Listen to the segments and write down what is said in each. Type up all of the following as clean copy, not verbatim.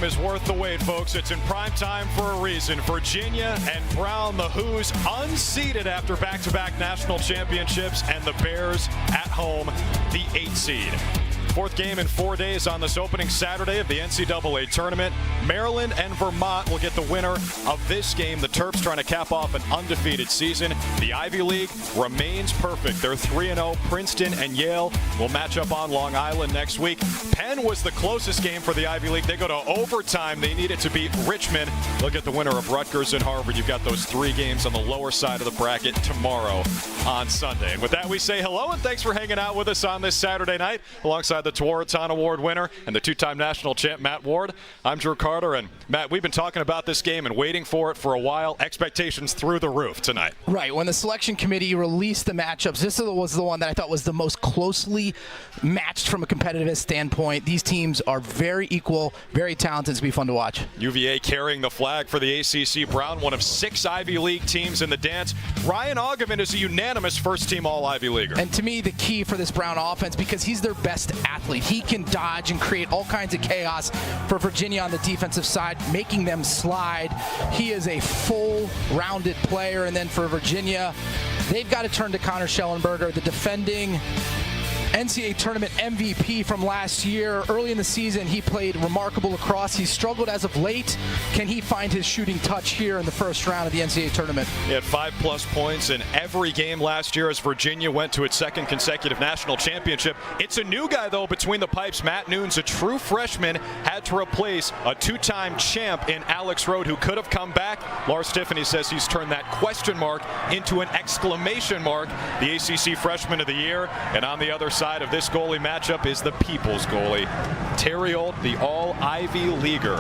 Is worth the wait, folks. It's in prime time for a reason. Virginia and Brown, the Hoos, unseeded after back-to-back national championships, and the Bears at home, the 8th seed. Fourth game in 4 days on this opening Saturday of the NCAA tournament. Maryland and Vermont will get the winner of this game. The Terps trying to cap off an undefeated season. The Ivy League remains perfect. They're 3-0. Princeton and Yale will match up on Long Island next week. Penn was the closest game for the Ivy League. They go to overtime. They needed to beat Richmond. They'll get the winner of Rutgers and Harvard. You've got those 3 games on the lower side of the bracket tomorrow on Sunday. And with that, we say hello and thanks for hanging out with us on this Saturday night alongside the Tewaaraton Award winner and the 2-time national champ Matt Ward. I'm Drew Carter, and Matt, we've been talking about this game and waiting for it for a while. Expectations through the roof tonight. Right. When the selection committee released the matchups, this was the one that I thought was the most closely matched from a competitive standpoint. These teams are very equal, very talented. It's going to be fun to watch. UVA carrying the flag for the ACC. Brown, one of 6 Ivy League teams in the dance. Ryan Augerman is a unanimous first-team All-Ivy Leaguer. And to me, the key for this Brown offense, because he's their best athlete. He can dodge and create all kinds of chaos for Virginia on the defensive side, making them slide. He is a full-rounded player. And then for Virginia, they've got to turn to Connor Schellenberger, the defending NCAA tournament MVP from last year. Early in the season, he played remarkable lacrosse. He's struggled as of late. Can he find his shooting touch here in the first round of the NCAA tournament? He had 5+ points in every game last year as Virginia went to its 2nd consecutive national championship. It's a new guy, though, between the pipes. Matt Nunes, a true freshman, had to replace a 2-time champ in Alex Rode, who could have come back. Lars Tiffany says he's turned that question mark into an exclamation mark. The ACC Freshman of the Year. And on the other side of this goalie matchup is the people's goalie. Terry Old, the All-Ivy Leaguer,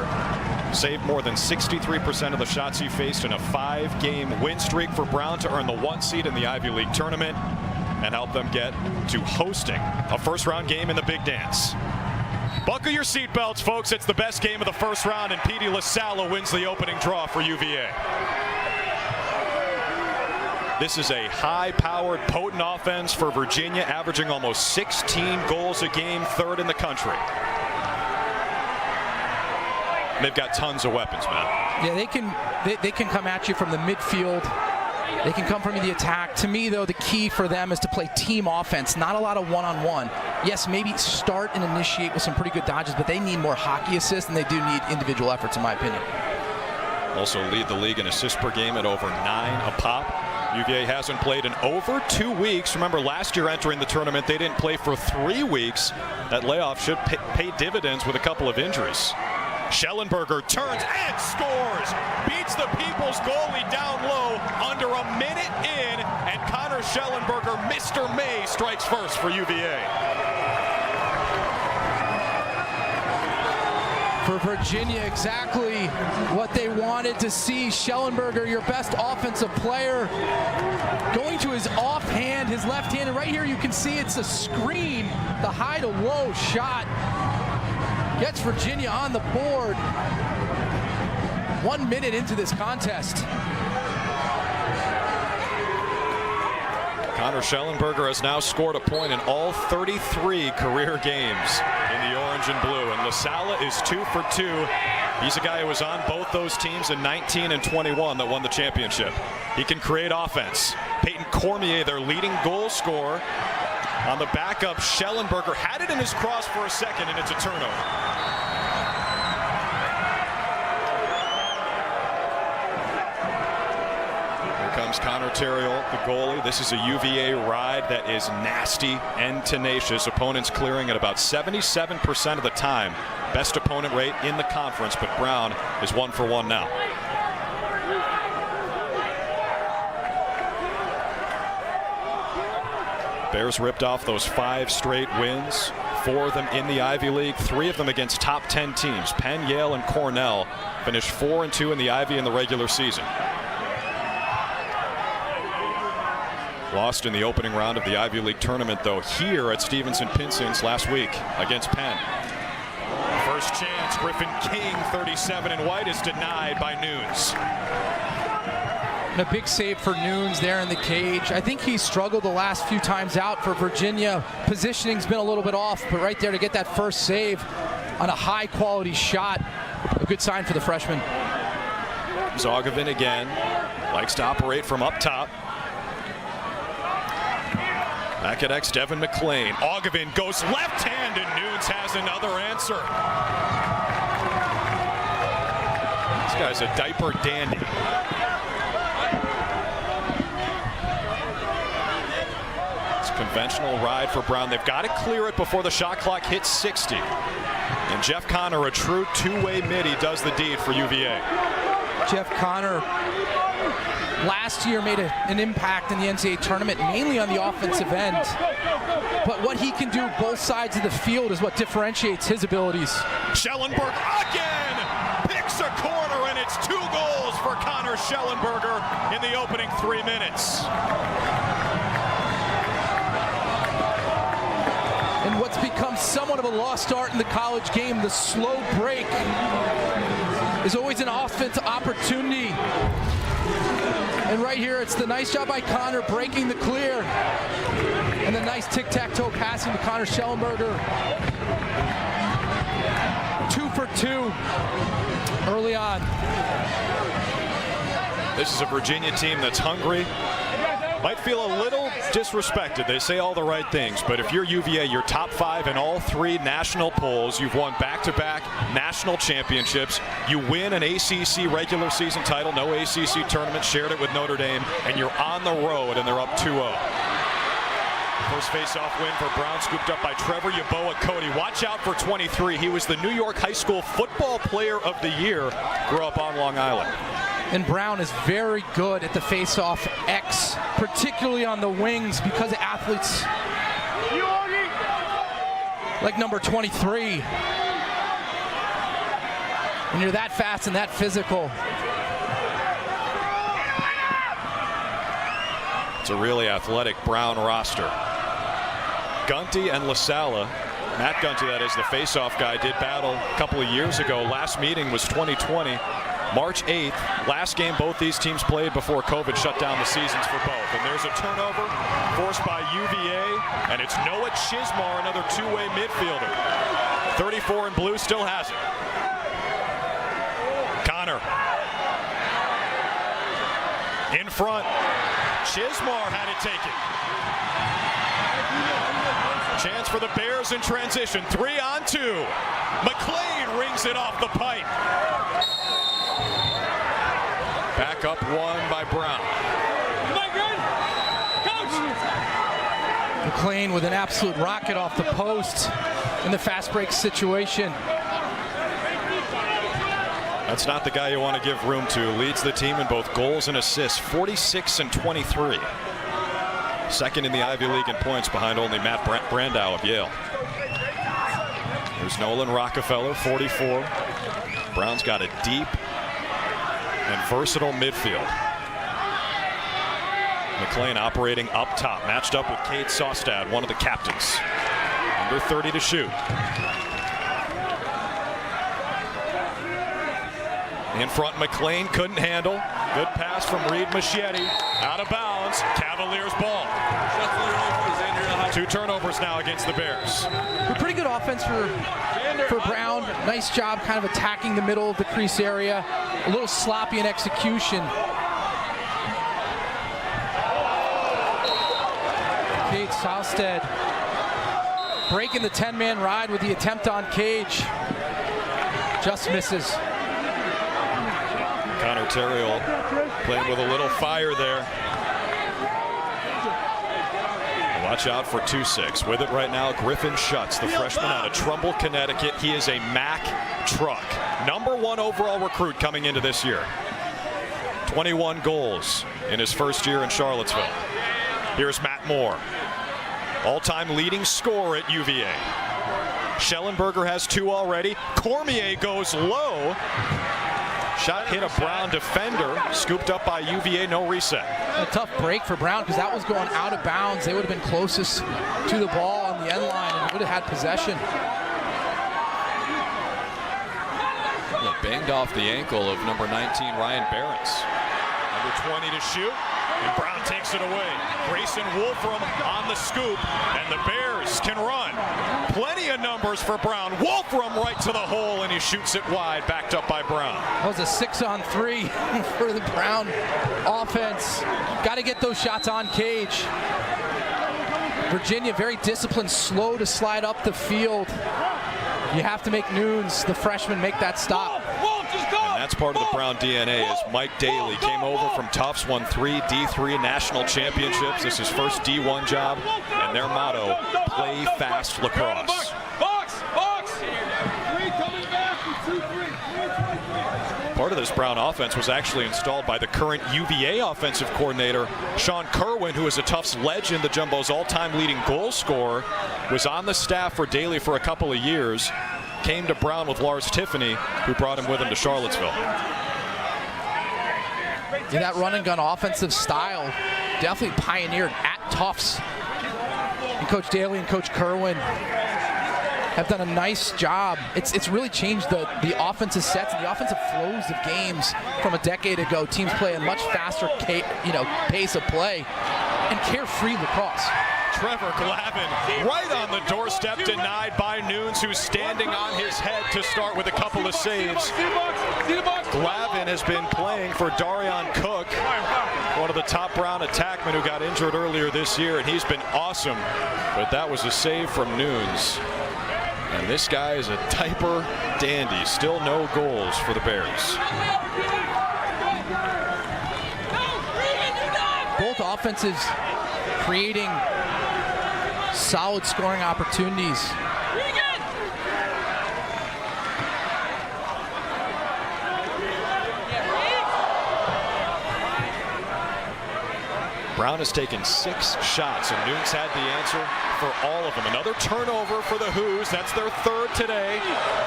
saved more than 63% of the shots he faced in a 5-game win streak for Brown to earn the 1 seed in the Ivy League tournament and help them get to hosting a first-round game in the Big Dance. Buckle your seatbelts, folks. It's the best game of the first round, and Petey LaSalla wins the opening draw for UVA. This is a high-powered, potent offense for Virginia, averaging almost 16 goals a game, 3rd in the country. They've got tons of weapons, man. Yeah, they can come at you from the midfield. They can come from the attack. To me, though, the key for them is to play team offense, not a lot of one-on-one. Yes, maybe start and initiate with some pretty good dodges, but they need more hockey assists, and they do need individual efforts, in my opinion. Also lead the league in assists per game at over 9 a pop. UVA hasn't played in over 2 weeks. Remember, last year entering the tournament, they didn't play for 3 weeks. That layoff should pay dividends with a couple of injuries. Schellenberger turns and scores. Beats the people's goalie down low under a minute in, and Connor Schellenberger, Mr. May, strikes first for UVA. For Virginia, exactly what they wanted to see. Schellenberger, your best offensive player, going to his offhand, his left hand, and right here you can see it's a screen. The high to low shot gets Virginia on the board. 1 minute into this contest. Connor Schellenberger has now scored a point in all 33 career games in the orange and blue, and LaSalla is 2 for 2. He's a guy who was on both those teams in 19 and 21 that won the championship. He can create offense. Peyton Cormier, their leading goal scorer, on the backup. Schellenberger had it in his cross for a second, and it's a turnover. Comes Connor Terriol, the goalie. This is a UVA ride that is nasty and tenacious. Opponents clearing at about 77% of the time. Best opponent rate in the conference, but Brown is 1 for 1 now. Bears ripped off those 5 straight wins, 4 of them in the Ivy League, 3 of them against top 10 teams. Penn, Yale, and Cornell finished 4-2 in the Ivy in the regular season. Lost in the opening round of the Ivy League tournament, though, here at Stevenson-Pinson's last week against Penn. First chance, Griffin King, 37 in white, is denied by Nunes. And a big save for Nunes there in the cage. I think he's struggled the last few times out for Virginia. Positioning's been a little bit off, but right there to get that first save on a high-quality shot a good sign for the freshman. Zogavin again likes to operate from up top. Back at X, Devin McLean. Ogavin goes left hand, and Nunes has another answer. This guy's a diaper dandy. It's a conventional ride for Brown. They've got to clear it before the shot clock hits 60. And Jeff Connor, a true two-way midi, does the deed for UVA. Jeff Connor last year made an impact in the NCAA tournament, mainly on the offensive end. But what he can do both sides of the field is what differentiates his abilities. Schellenberger again picks a corner, and it's 2 goals for Connor Schellenberger in the opening 3 minutes. And what's become somewhat of a lost art in the college game, the slow break, is always an offensive opportunity. And right here, it's the nice job by Connor breaking the clear. And the nice tic-tac-toe passing to Connor Schellenberger. 2 for 2 early on. This is a Virginia team that's hungry. Might feel a little disrespected. They say all the right things, but if you're UVA, you're top 5 in all 3 national polls. You've won back-to-back national championships. You win an ACC regular season title, no ACC tournament, shared it with Notre Dame, and you're on the road, and they're up 2-0. First face-off win for Brown, scooped up by Trevor Yeboah Cody. Watch out for 23. He was the New York High School Football Player of the Year. Grew up on Long Island. And Brown is very good at the face-off X, particularly on the wings, because of athletes like number 23. When you're that fast and that physical. It's a really athletic Brown roster. Gunty and LaSalla, Matt Gunty, that is the face-off guy, did battle a couple of years ago. Last meeting was 2020. March 8th, last game both these teams played before COVID shut down the seasons for both. And there's a turnover forced by UVA, and it's Noah Chismar, another two-way midfielder. 34 in blue, still has it. Connor in front. Chismar had it taken. Chance for the Bears in transition. 3-on-2. McLean rings it off the pipe. Back up 1 by Brown. McLean with an absolute rocket off the post in the fast break situation. That's not the guy you want to give room to. Leads the team in both goals and assists, 46 and 23. Second in the Ivy League in points behind only Matt Brandow of Yale. There's Nolan Rockefeller, 44. Brown's got a deep and versatile midfield. McLean operating up top, matched up with Cade Sostad, one of the captains. Under 30 to shoot. In front, McLean couldn't handle. Good pass from Reed Machete. Out of bounds. Cavaliers ball. 2 turnovers now against the Bears. A pretty good offense for Brown. Nice job kind of attacking the middle of the crease area. A little sloppy in execution. Cade Sostad breaking the 10-man ride with the attempt on Cage. Just misses. Connor Terriel playing with a little fire there. Watch out for 2-6. With it right now, Griffin Schutz, the freshman out of Trumbull, Connecticut. He is a Mack truck. #1 overall recruit coming into this year. 21 goals in his first year in Charlottesville. Here's Matt Moore. All-time leading scorer at UVA. Schellenberger has 2 already. Cormier goes low. Shot hit a Brown defender, scooped up by UVA, no reset. A tough break for Brown because that was going out of bounds. They would have been closest to the ball on the end line and would have had possession. Banged off the ankle of number 19, Ryan Behrens. Number 20 to shoot. And Brown takes it away. Grayson Wolfram on the scoop, and the Bears can run. Plenty of numbers for Brown. Wolfram right to the hole, and he shoots it wide, backed up by Brown. That was a 6-on-3 for the Brown offense. Got to get those shots on cage. Virginia very disciplined, slow to slide up the field. You have to make Nunes, the freshman, make that stop. And that's part of the Brown DNA, as Mike Daly came over from Tufts, won 3 D3 national championships. This is his first D1 job, and their motto, play fast lacrosse. Part of this Brown offense was actually installed by the current UVA offensive coordinator, Sean Kerwin, who is a Tufts legend, the Jumbo's all-time leading goal scorer, was on the staff for Daly for a couple of years, came to Brown with Lars Tiffany, who brought him with him to Charlottesville. Yeah, that run and gun offensive style definitely pioneered at Tufts. And Coach Daly and Coach Kerwin have done a nice job. It's really changed the offensive sets and the offensive flows of games from a decade ago. Teams play a much faster pace of play and carefree lacrosse. Trevor Glavin right on the doorstep, denied by Nunes, who's standing on his head to start with a couple of saves. Glavin has been playing for Darian Cook, one of the top Brown attackmen who got injured earlier this year, and he's been awesome. But that was a save from Nunes. And this guy is a diaper dandy. Still no goals for the Bears. Both offenses creating solid scoring opportunities. Brown has taken 6 shots, and Nunes had the answer for all of them. Another turnover for the Who's. That's their 3rd today.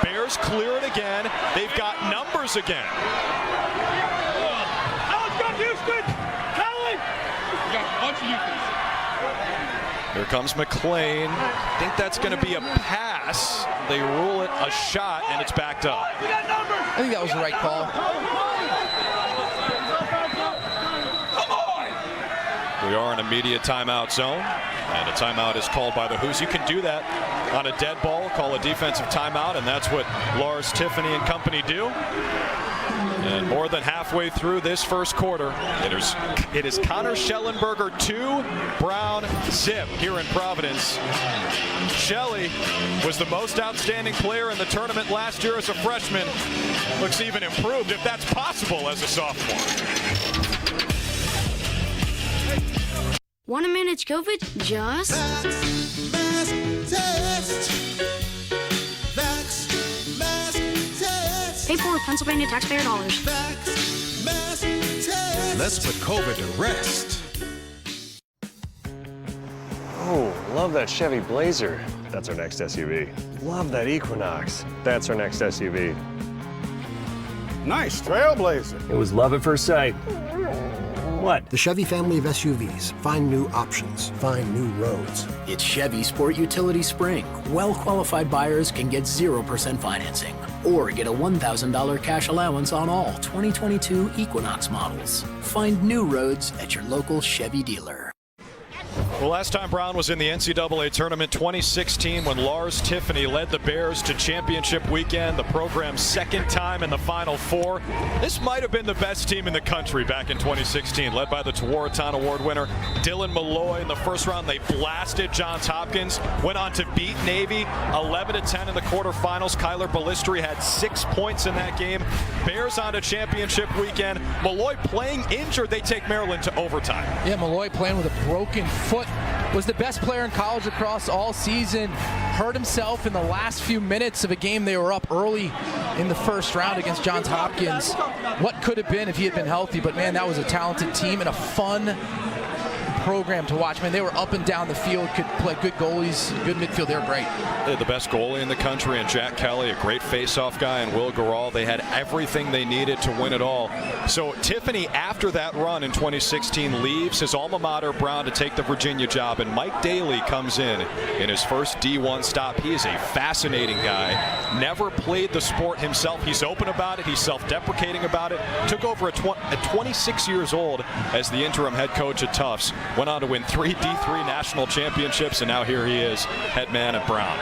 Bears clear it again. They've got numbers again. Here comes McLean. I think that's going to be a pass. They rule it a shot, and it's backed up. I think that was the right call. We are in a media timeout zone, and a timeout is called by the Who's. You can do that on a dead ball, call a defensive timeout, and that's what Lars Tiffany and company do. And more than halfway through this first quarter, it is Connor Schellenberger 2, Brown 0 here in Providence. Shelley was the most outstanding player in the tournament last year as a freshman. Looks even improved, if that's possible, as a sophomore. Want to manage COVID? Just pay for with Pennsylvania taxpayer dollars. Let's put COVID to rest. Oh, love that Chevy Blazer. That's our next SUV. Love that Equinox. That's our next SUV. Nice Trailblazer. It was love at first sight. What? The Chevy family of SUVs. Find new options. Find new roads. It's Chevy Sport Utility Spring. Well-qualified buyers can get 0% financing or get a $1,000 cash allowance on all 2022 Equinox models. Find new roads at your local Chevy dealer. Well, last time Brown was in the NCAA tournament, 2016, when Lars Tiffany led the Bears to championship weekend, the program's 2nd time in the Final Four. This might have been the best team in the country back in 2016, led by the Tewaaraton Award winner Dylan Malloy. In the first round, they blasted Johns Hopkins, went on to beat Navy 11-10 in the quarterfinals. Kyler Ballistri had 6 points in that game. Bears on to championship weekend. Malloy playing injured. They take Maryland to overtime. Yeah, Malloy playing with a broken foot. Was the best player in college lacrosse all season. Hurt himself in the last few minutes of a game they were up early in the first round against Johns Hopkins. What could have been if he had been healthy, but man, that was a talented team and a fun program to watch. Man, they were up and down the field, could play good goalies, good midfield. They were great. They had the best goalie in the country and Jack Kelly, a great face-off guy, and Will Garral. They had everything they needed to win it all. So Tiffany, after that run in 2016, leaves his alma mater, Brown, to take the Virginia job, and Mike Daly comes in his first D1 stop. He is a fascinating guy. Never played the sport himself. He's open about it. He's self-deprecating about it. Took over at 26 years old as the interim head coach at Tufts. Went on to win 3 D3 national championships, and now here he is, head man at Brown.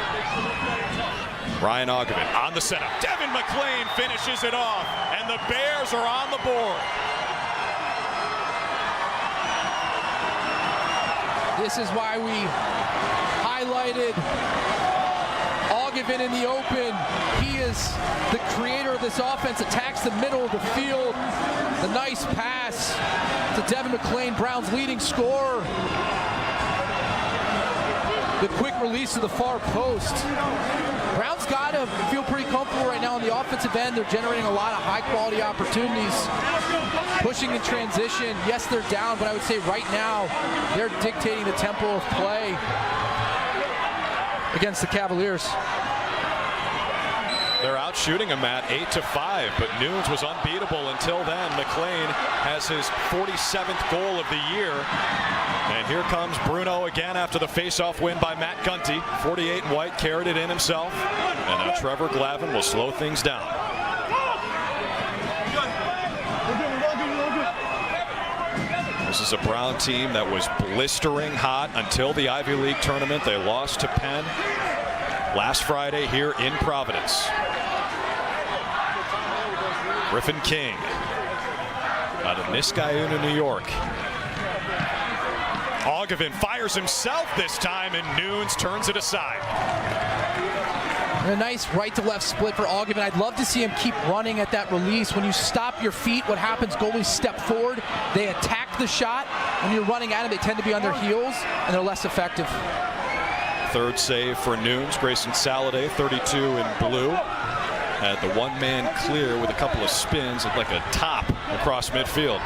Ryan Ogevin on the setup. Devin McLean finishes it off, and the Bears are on the board. This is why we highlighted Ogevin in the open. He is the creator of this offense, attacks the middle of the field. The nice pass to Devin McLean, Brown's leading scorer. The quick release to the far post. Brown's got to feel pretty comfortable right now on the offensive end. They're generating a lot of high-quality opportunities. Pushing in transition. Yes, they're down, but I would say right now they're dictating the tempo of play against the Cavaliers. They're out shooting him at 8-5, but Nunes was unbeatable until then. McLean has his 47th goal of the year. And here comes Bruno again after the face-off win by Matt Gunty. 48 and white, carried it in himself. And now Trevor Glavin will slow things down. This is a Brown team that was blistering hot until the Ivy League tournament. They lost to Penn last Friday here in Providence. Griffin King out of Niskayuna, New York. Ogevin fires himself this time, and Nunes turns it aside. A nice right-to-left split for Ogevin. I'd love to see him keep running at that release. When you stop your feet, what happens? Goalies step forward. They attack the shot. When you're running at them, they tend to be on their heels, and they're less effective. Third save for Nunes. Grayson Saladay, 32 in blue. Had the one-man clear with a couple of spins like a top across midfield.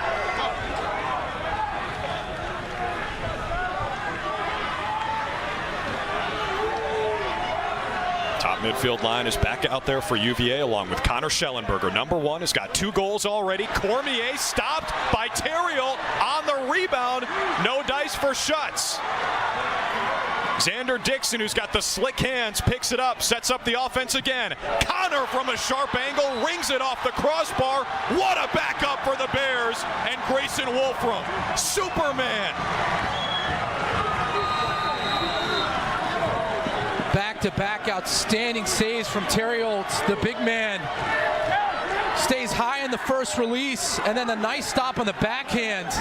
Top midfield line is back out there for UVA along with Connor Schellenberger. Number 1 has got 2 goals already. Cormier stopped by Terriel on the rebound. No dice for Schutz. Xander Dixon, who's got the slick hands, picks it up, sets up the offense again. Connor from a sharp angle rings it off the crossbar. What a backup for the Bears. And Grayson Wolfram, Superman. Back-to-back outstanding saves from Terriel. The big man stays high in the first release, and then a nice stop on the backhand.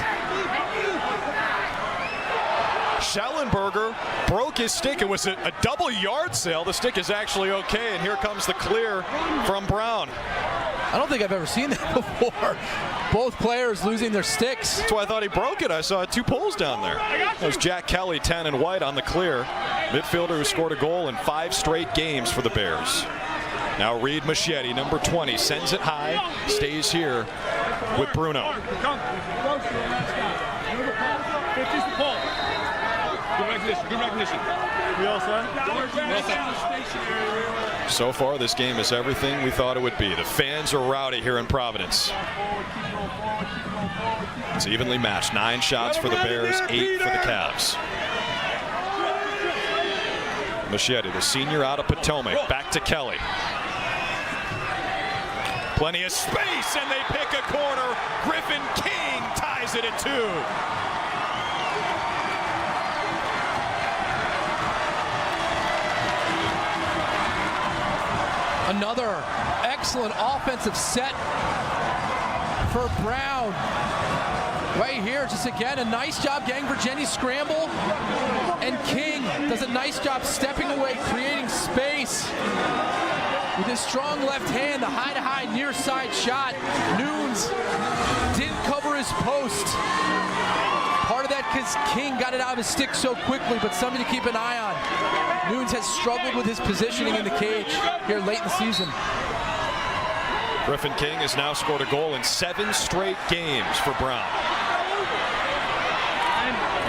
Schellenberger broke his stick. It was a double yard sale. The stick is actually okay, and here comes the clear from Brown. I don't think I've ever seen that before. Both players losing their sticks. That's why I thought he broke it. I saw 2 poles down there. That was Jack Kelly, 10 and white on the clear. Midfielder who scored a goal in 5 straight games for the Bears. Now Reed Machete, number 20, sends it high, stays here with Bruno. Good recognition. We all set? So far, this game is everything we thought it would be. The fans are rowdy here in Providence. It's evenly matched. 9 shots for the Bears, 8 for the Cavs. Machete, the senior out of Potomac, back to Kelly. Plenty of space, and they pick a corner. Griffin King ties it at 2. Another excellent offensive set for Brown. Right here, just again, a nice job getting Virginia scramble. And King does a nice job stepping away, creating space. With his strong left hand, the high-to-high near side shot. Nunes didn't cover his post. Part of that because King got it out of his stick so quickly, but something to keep an eye on. Nunes has struggled with his positioning in the cage here late in the season. Griffin King has now scored a goal in 7 straight games for Brown.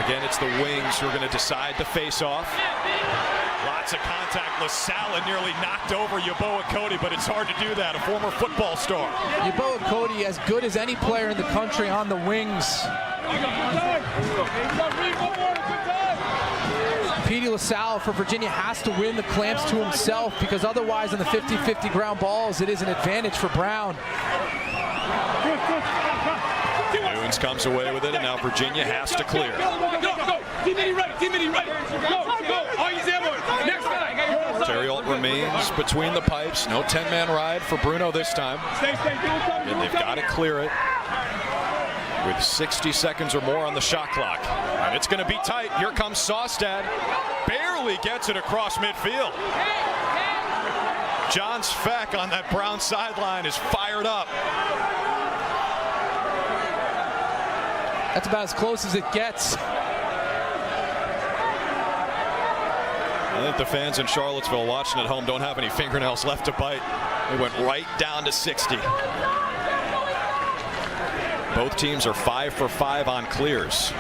Again, it's the wings who are going to decide the face-off. Lots of contact. LaSalle nearly knocked over Yeboah Cody, but it's hard to do that. A former football star. Yeboah Cody, as good as any player in the country on the wings. Petey LaSalle for Virginia has to win the clamps to himself, because otherwise on the 50-50 ground balls, it is an advantage for Brown. Owens comes away with it, and now Virginia has to clear. Terriot remains between the pipes. No 10-man ride for Bruno this time. And they've got to clear it with 60 seconds or more on the shot clock. And it's going to be tight. Here comes Sawstad. Barely gets it across midfield. John Speck on that Brown sideline is fired up. That's about as close as it gets. I think the fans in Charlottesville watching at home don't have any fingernails left to bite. They went right down to 60. Both teams are 5 for 5 on clears.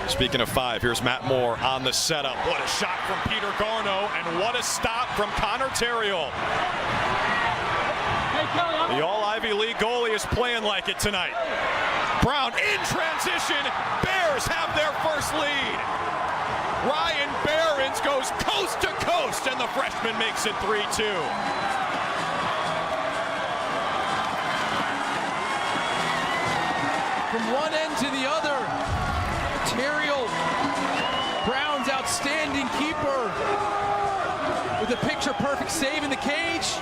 Speaking of 5, here's Matt Moore on the setup. What a shot from Peter Garneau, and what a stop from Connor Terriot. The All-Ivy League goalie is playing like it tonight. Brown in transition. Bears have their first lead. Ryan Behrens goes coast to coast, and the freshman makes it 3-2. From one end to the other, Terriot, Brown's outstanding keeper, with a picture-perfect save in the cage,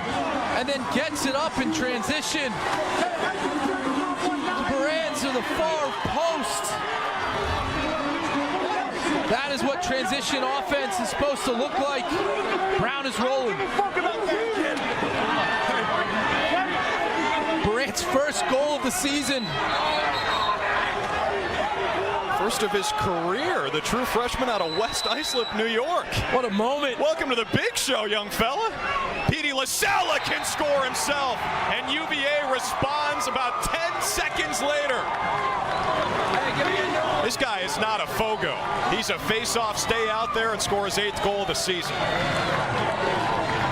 and then gets it up in transition. Behrens to the far post. That is what transition offense is supposed to look like. Brown is rolling. Behrens' first goal of the season. First of his career, the true freshman out of West Islip, New York. What a moment. Welcome to the big show, young fella. Petey LaSalle can score himself, and UVA responds about 10 seconds later. This guy is not a Fogo. He's a face-off, stay out there, and score his 8th goal of the season.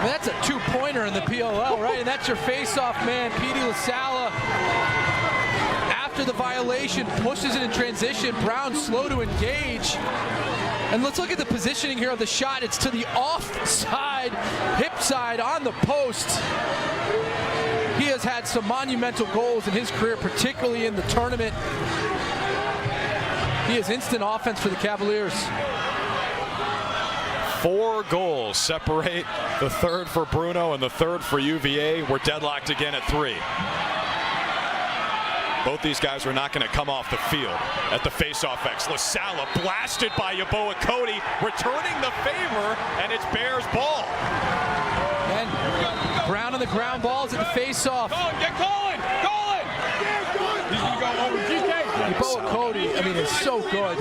That's a two-pointer in the PLL, right? And that's your face-off man, Petey LaSalle. After the violation, pushes it in transition. Brown slow to engage. And let's look at the positioning here of the shot. It's to the offside, hip side on the post. He has had some monumental goals in his career, particularly in the tournament. He is instant offense for the Cavaliers. 4 goals separate the third for Bruno and the third for UVA. We're deadlocked again at 3. Both these guys are not going to come off the field at the face-off X. LaSalle blasted by Yeboah Cody, returning the favor, and it's Bears ball. And Brown on the ground balls at the face-off. Get Colin! Colin! Yeboah Cody, I mean, is so good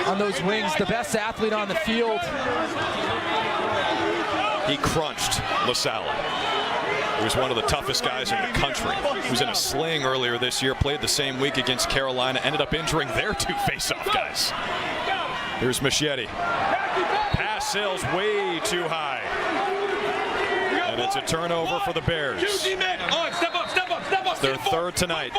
on those wings. The best athlete on the field. He crunched LaSalle. He was one of the toughest guys in the country. He was in a sling earlier this year, played the same week against Carolina, ended up injuring their 2 face-off guys. Here's Machete. Pass sails way too high. And it's a turnover for the Bears. Step up, step up, step up. Their third tonight.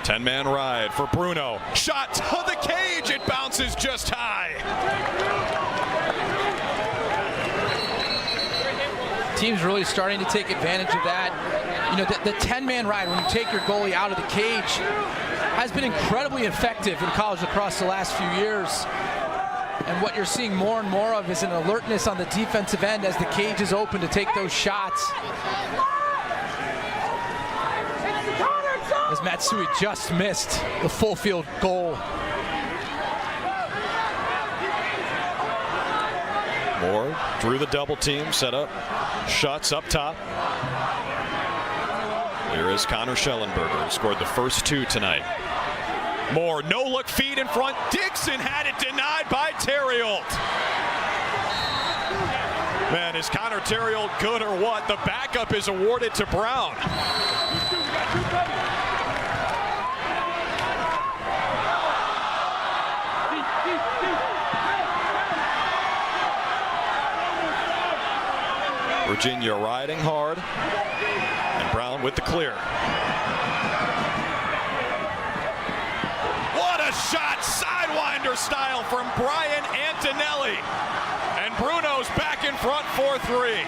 10-man ride for Bruno. Shot to the cage. It bounces just high. Team's really starting to take advantage of that. You know, the 10-man ride, when you take your goalie out of the cage, has been incredibly effective in college lacrosse the last few years. And what you're seeing more and more of is an alertness on the defensive end as the cage is open to take those shots. As Matsui just missed the full field goal. Moore drew the double team, set up, shots up top. Here is Connor Schellenberger, who scored the first 2 tonight. Moore, no-look feed in front. Dixon had it denied by Terriot. Man, is Connor Terriot good or what? The backup is awarded to Brown. Virginia riding hard, and Brown with the clear. What a shot, sidewinder style from Brian Antonelli. And Bruno's back in front 4-3.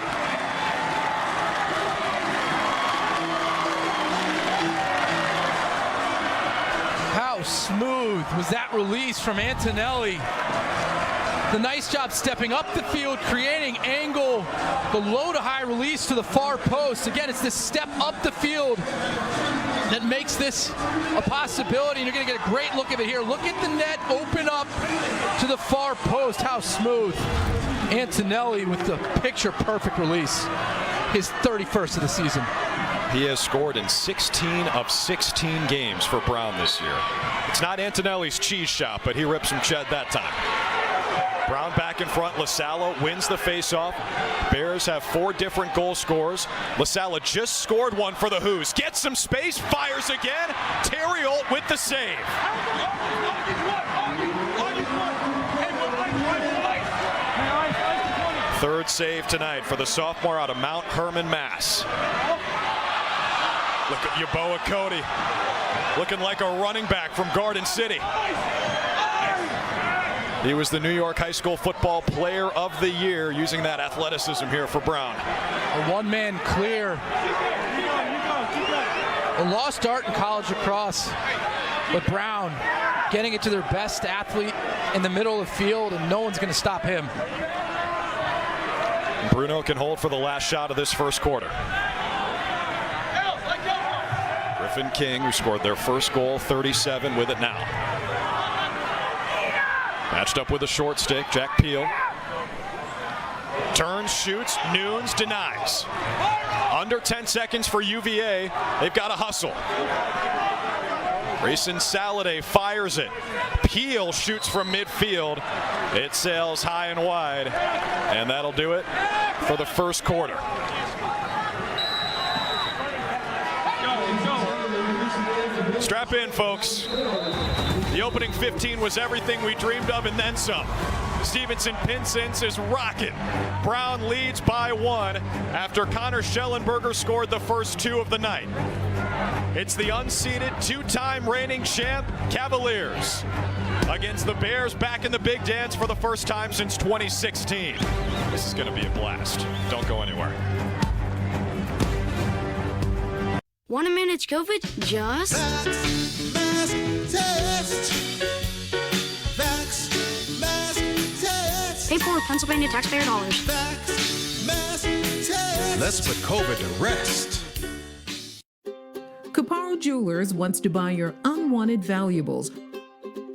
How smooth was that release from Antonelli? The nice job stepping up the field, creating angle, the low to high release to the far post. Again, it's this step up the field that makes this a possibility, and you're going to get a great look at it here. Look at the net open up to the far post. How smooth. Antonelli with the picture-perfect release. His 31st of the season. He has scored in 16 of 16 games for Brown this year. It's not Antonelli's cheese shot, but he rips some ched that time. Brown back in front. LaSala wins the faceoff. Bears have 4 different goal scorers. LaSala just scored one for the Hoos. Gets some space, fires again. Terry Olt with the save. Third save tonight for the sophomore out of Mount Herman, Mass. Look at Yeboah Cody, looking like a running back from Garden City. He was the New York High School Football Player of the Year, using that athleticism here for Brown. A one-man clear. A lost art in college lacrosse, but Brown getting it to their best athlete in the middle of the field, and no one's going to stop him. Bruno can hold for the last shot of this first quarter. Griffin King, who scored their first goal, 37 with it now. Matched up with a short stick, Jack Peel. Turns, shoots, Nunes denies. Under 10 seconds for UVA. They've got to hustle. Grayson Saladay fires it. Peel shoots from midfield. It sails high and wide, and that'll do it for the first quarter. Strap in, folks. The opening 15 was everything we dreamed of and then some. Stevenson-Pinsence is rocking. Brown leads by 1 after Connor Schellenberger scored the first 2 of the night. It's the unseeded 2-time reigning champ Cavaliers against the Bears back in the big dance for the first time since 2016. This is going to be a blast. Don't go anywhere. Want to manage COVID? Just pay for Pennsylvania taxpayer dollars. Let's put COVID to rest. Caparo Jewelers wants to buy your unwanted valuables.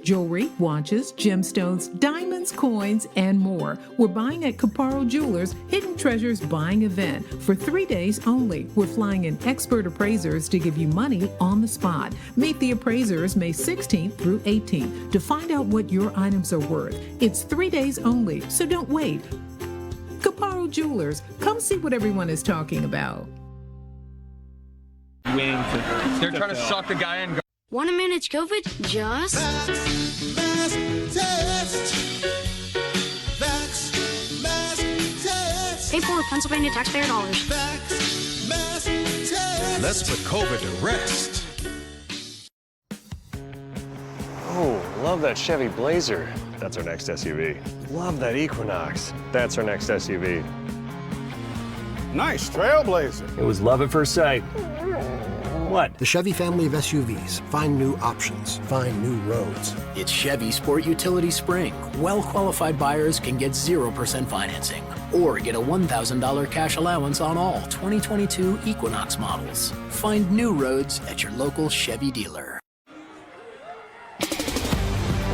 Jewelry, watches, gemstones, diamonds, coins, and more. We're buying at Caparo Jewelers Hidden Treasures Buying Event for 3 days only. We're flying in expert appraisers to give you money on the spot. Meet the appraisers May 16th through 18th to find out what your items are worth. It's 3 days only, so don't wait. Caparo Jewelers, come see what everyone is talking about. They're trying to suck the guy in. Want to manage COVID? Just pay for Pennsylvania taxpayer dollars. Let's put COVID to rest. Oh, love that Chevy Blazer. That's our next SUV. Love that Equinox. That's our next SUV. Nice Trailblazer. It was love at first sight. What? The Chevy family of SUVs. Find new options. Find new roads. It's Chevy Sport Utility Spring. Well-qualified buyers can get 0% financing or get a $1,000 cash allowance on all 2022 Equinox models. Find new roads at your local Chevy dealer.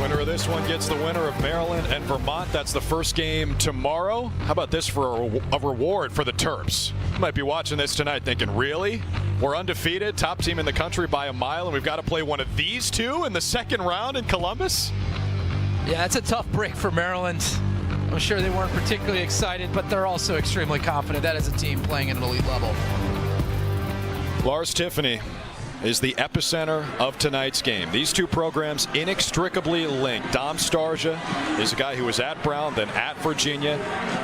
Winner of this one gets the winner of Maryland and Vermont. That's the first game tomorrow. How about this for a reward for the Terps? You might be watching this tonight thinking, really? We're undefeated, top team in the country by a mile, and we've got to play one of these two in the second round in Columbus? Yeah, that's a tough break for Maryland. I'm sure they weren't particularly excited, but they're also extremely confident. That is a team playing at an elite level. Lars Tiffany is the epicenter of tonight's game. These two programs inextricably linked. Dom Starsia is a guy who was at Brown, then at Virginia.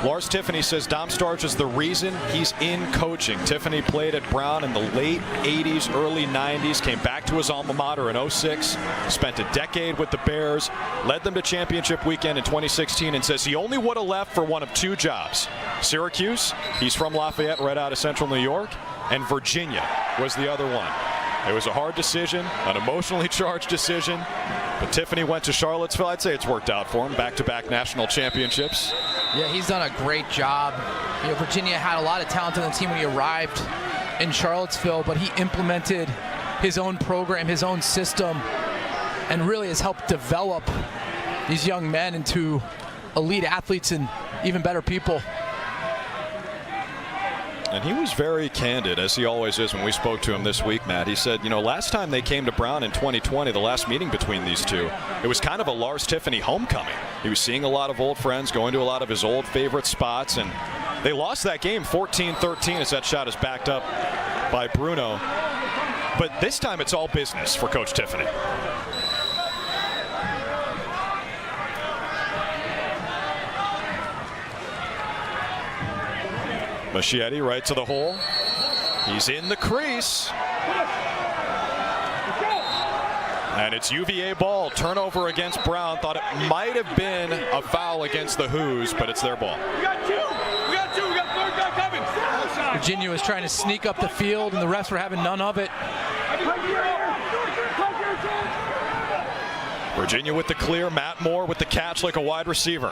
Lars Tiffany says Dom Starsia is the reason he's in coaching. Tiffany played at Brown in the late 80s, early 90s, came back to his alma mater in 06, spent a decade with the Bears, led them to championship weekend in 2016, and says he only would have left for one of two jobs. Syracuse, he's from Lafayette, right out of central New York, and Virginia was the other one. It was a hard decision, an emotionally charged decision, but Tiffany went to Charlottesville. I'd say it's worked out for him. Back-to-back national championships. Yeah, he's done a great job. You know, Virginia had a lot of talent on the team when he arrived in Charlottesville, but he implemented his own program, his own system, and really has helped develop these young men into elite athletes and even better people. And he was very candid, as he always is when we spoke to him this week, Matt. He said, you know, last time they came to Brown in 2020, the last meeting between these two, it was kind of a Lars Tiffany homecoming. He was seeing a lot of old friends, going to a lot of his old favorite spots, and they lost that game 14-13 as that shot is backed up by Bruno. But this time it's all business for Coach Tiffany. Machete right to the hole. He's in the crease. And it's UVA ball. Turnover against Brown. Thought it might have been a foul against the Who's, but it's their ball. We got two. We got third guy coming. Virginia was trying to sneak up the field, and the refs were having none of it. Virginia with the clear. Matt Moore with the catch like a wide receiver.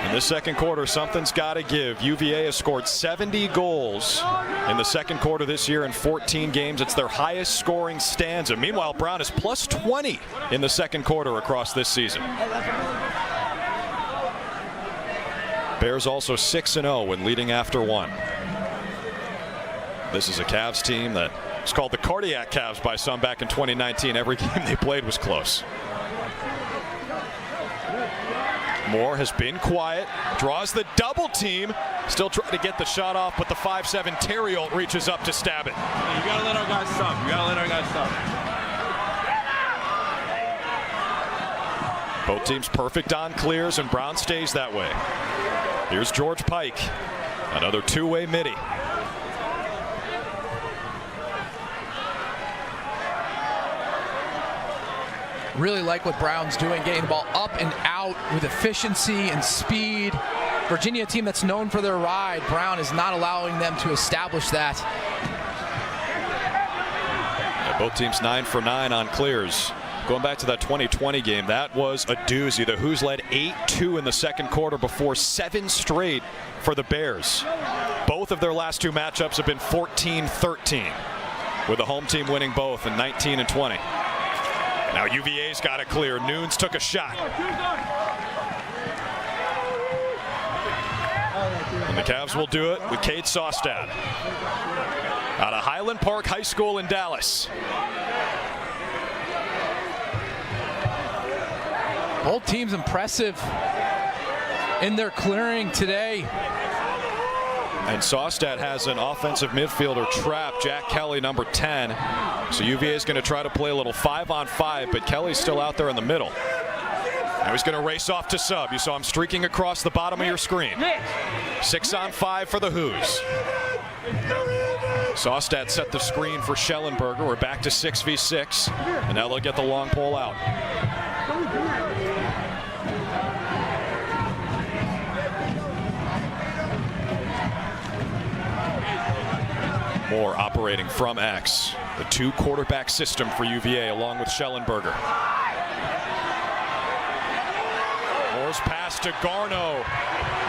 In the second quarter, something's got to give. UVA has scored 70 goals in the second quarter this year in 14 games. It's their highest scoring stanza. Meanwhile, Brown is plus 20 in the second quarter across this season. Bears also 6-0 when leading after one. This is a Cavs team that was called the Cardiac Cavs by some back in 2019. Every game they played was close. Moore has been quiet, draws the double team, still trying to get the shot off, but the 5'7" Terriot reaches up to stab it. Hey, you gotta let our guys stop. You gotta let our guys stop. Both teams perfect on clears, and Brown stays that way. Here's George Pike, another two-way midi. Really like what Brown's doing, getting the ball up and out with efficiency and speed. Virginia, a team that's known for their ride, Brown is not allowing them to establish that. Yeah, both teams 9 for 9 on clears. Going back to that 2020 game, that was a doozy. The Who's led 8-2 in the second quarter before 7 straight for the Bears. Both of their last two matchups have been 14-13, with the home team winning both in 19 and 20. Now UVA's got it clear. Nunes took a shot. And the Cavs will do it with Cade Sostad out of Highland Park High School in Dallas. Both teams impressive in their clearing today. And Sostad has an offensive midfielder trapped, Jack Kelly, number 10. So UVA is going to try to play a little 5-on-5, but Kelly's still out there in the middle. Now he's going to race off to sub. You saw him streaking across the bottom of your screen. 6-on-5 for the Who's. Sostad set the screen for Schellenberger. We're back to 6v6, and now they'll get the long pole out. Moore operating from X. The two quarterback system for UVA along with Schellenberger. Moore's pass to Garno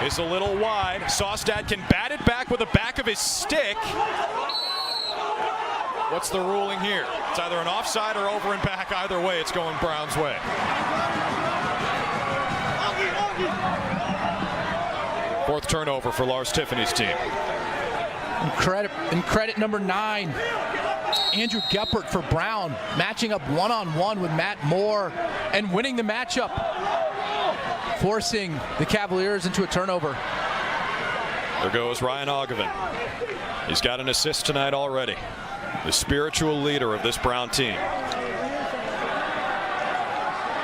is a little wide. Sostad can bat it back with the back of his stick. What's the ruling here? It's either an offside or over and back. Either way, it's going Brown's way. Fourth turnover for Lars Tiffany's team. And credit number 9, Andrew Geppert for Brown, matching up one-on-one with Matt Moore and winning the matchup, forcing the Cavaliers into a turnover. There goes Ryan Ogevin. He's got an assist tonight already. the spiritual leader of this Brown team.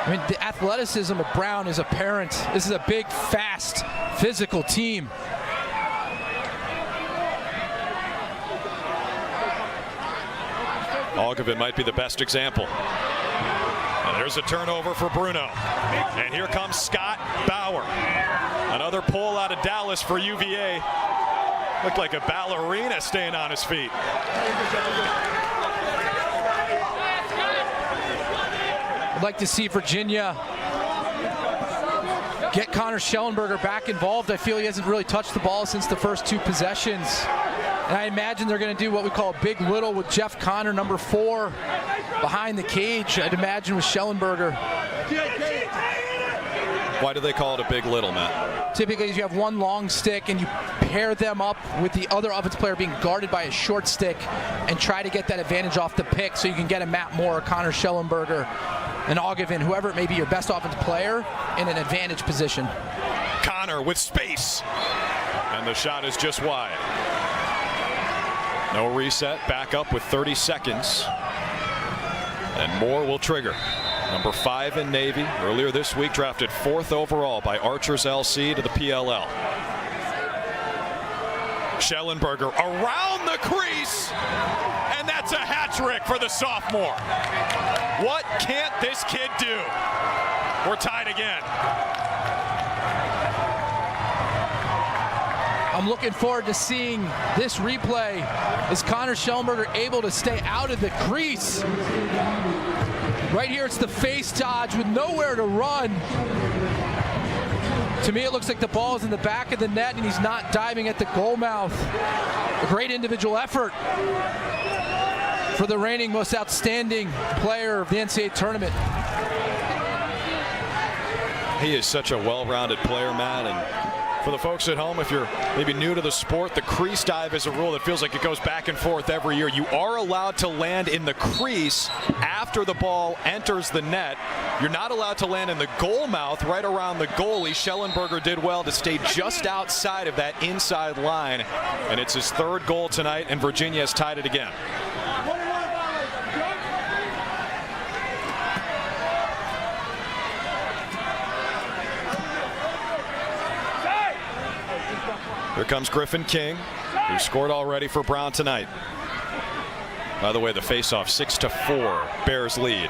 I mean, the athleticism of Brown is apparent. This is a big, fast, physical team. Ogilvin might be the best example. And there's a turnover for Bruno. And here comes Scott Bauer. Another pull out of Dallas for UVA. Looked like a ballerina staying on his feet. I'd like to see Virginia get Connor Schellenberger back involved. I feel he hasn't really touched the ball since the first 2 possessions. And I imagine they're going to do what we call a big little with Jeff Connor, number 4, behind the cage. I'd imagine with Schellenberger. Why do they call it a big little, Matt? Typically, you have one long stick and you pair them up with the other offensive player being guarded by a short stick and try to get that advantage off the pick so you can get a Matt Moore, Connor Schellenberger, and Ogilvin, whoever it may be, your best offensive player in an advantage position. Connor with space. And the shot is just wide. No reset, back up with 30 seconds. And Moore will trigger. Number 5 in Navy, earlier this week drafted 4th overall by Archers LC to the PLL. Schellenberger around the crease, and that's a hat trick for the sophomore. What can't this kid do? We're tied again. I'm looking forward to seeing this replay. Is Connor Schellenberger able to stay out of the crease? Right here, it's the face dodge with nowhere to run. To me, it looks like the ball is in the back of the net and he's not diving at the goal mouth. A great individual effort for the reigning most outstanding player of the NCAA tournament. He is such a well-rounded player, Matt, and for the folks at home, if you're maybe new to the sport, the crease dive is a rule that feels like it goes back and forth every year. You are allowed to land in the crease after the ball enters the net. You're not allowed to land in the goal mouth right around the goalie. Schellenberger did well to stay just outside of that inside line, and it's his 3rd goal tonight, and Virginia has tied it again. Here comes Griffin King, who scored already for Brown tonight. By the way, the faceoff 6-4, Bears lead.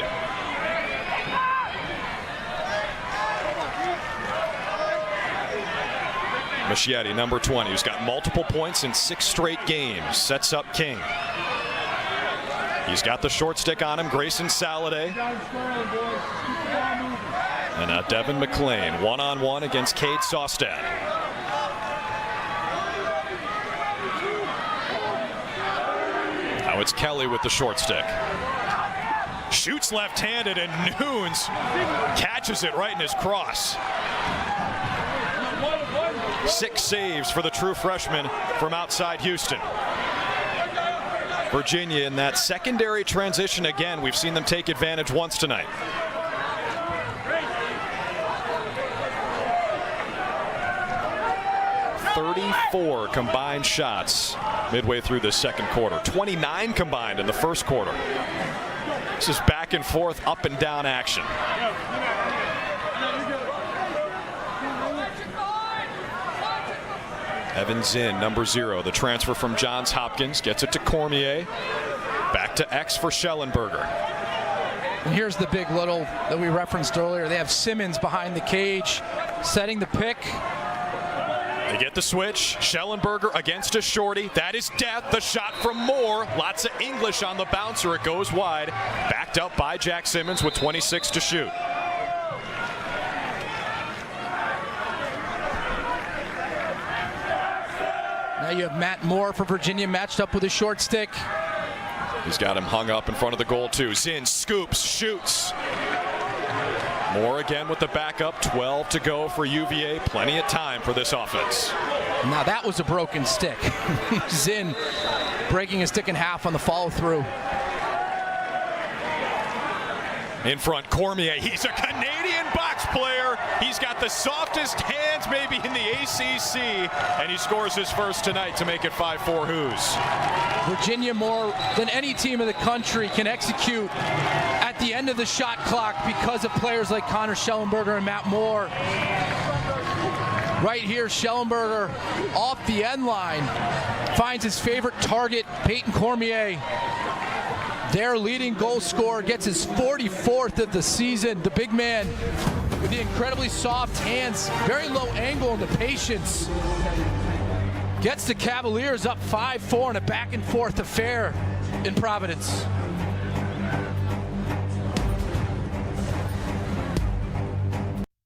Machietti, number 20, who's got multiple points in 6 straight games, sets up King. He's got the short stick on him, Grayson Saladay. And now Devin McLean, one-on-one against Cade Sawstad. Now it's Kelly with the short stick. Shoots left-handed, and Nunes catches it right in his cross. 6 saves for the true freshman from outside Houston. Virginia in that secondary transition again. We've seen them take advantage once tonight. .34 combined shots midway through the second quarter. 29 combined in the first quarter. This is back and forth, up and down action. Evan Zinn, number 0, the transfer from Johns Hopkins, gets it to Cormier. Back to X for Schellenberger. And here's the big little that we referenced earlier. They have Simmons behind the cage, setting the pick. They get the switch. Schellenberger against a shorty. That is death. The shot from Moore. Lots of English on the bouncer. It goes wide. Backed up by Jack Simmons with 26 to shoot. Now you have Matt Moore for Virginia matched up with a short stick. He's got him hung up in front of the goal too. Zinn scoops, shoots. Moore again with the backup. 12 to go for UVA. Plenty of time for this offense. Now that was a broken stick. Zinn breaking a stick in half on the follow through. In front, Cormier. He's a Canadian box player. He's got the softest hands maybe in the ACC, and he scores his first tonight to make it 5-4 Hoos. Virginia, more than any team in the country, can execute at the end of the shot clock because of players like Connor Schellenberger and Matt Moore. Right here, Schellenberger off the end line finds his favorite target, Peyton Cormier. Their leading goal scorer gets his 44th of the season. The big man with the incredibly soft hands, very low angle and the patience, gets the Cavaliers up 5-4 in a back and forth affair in Providence.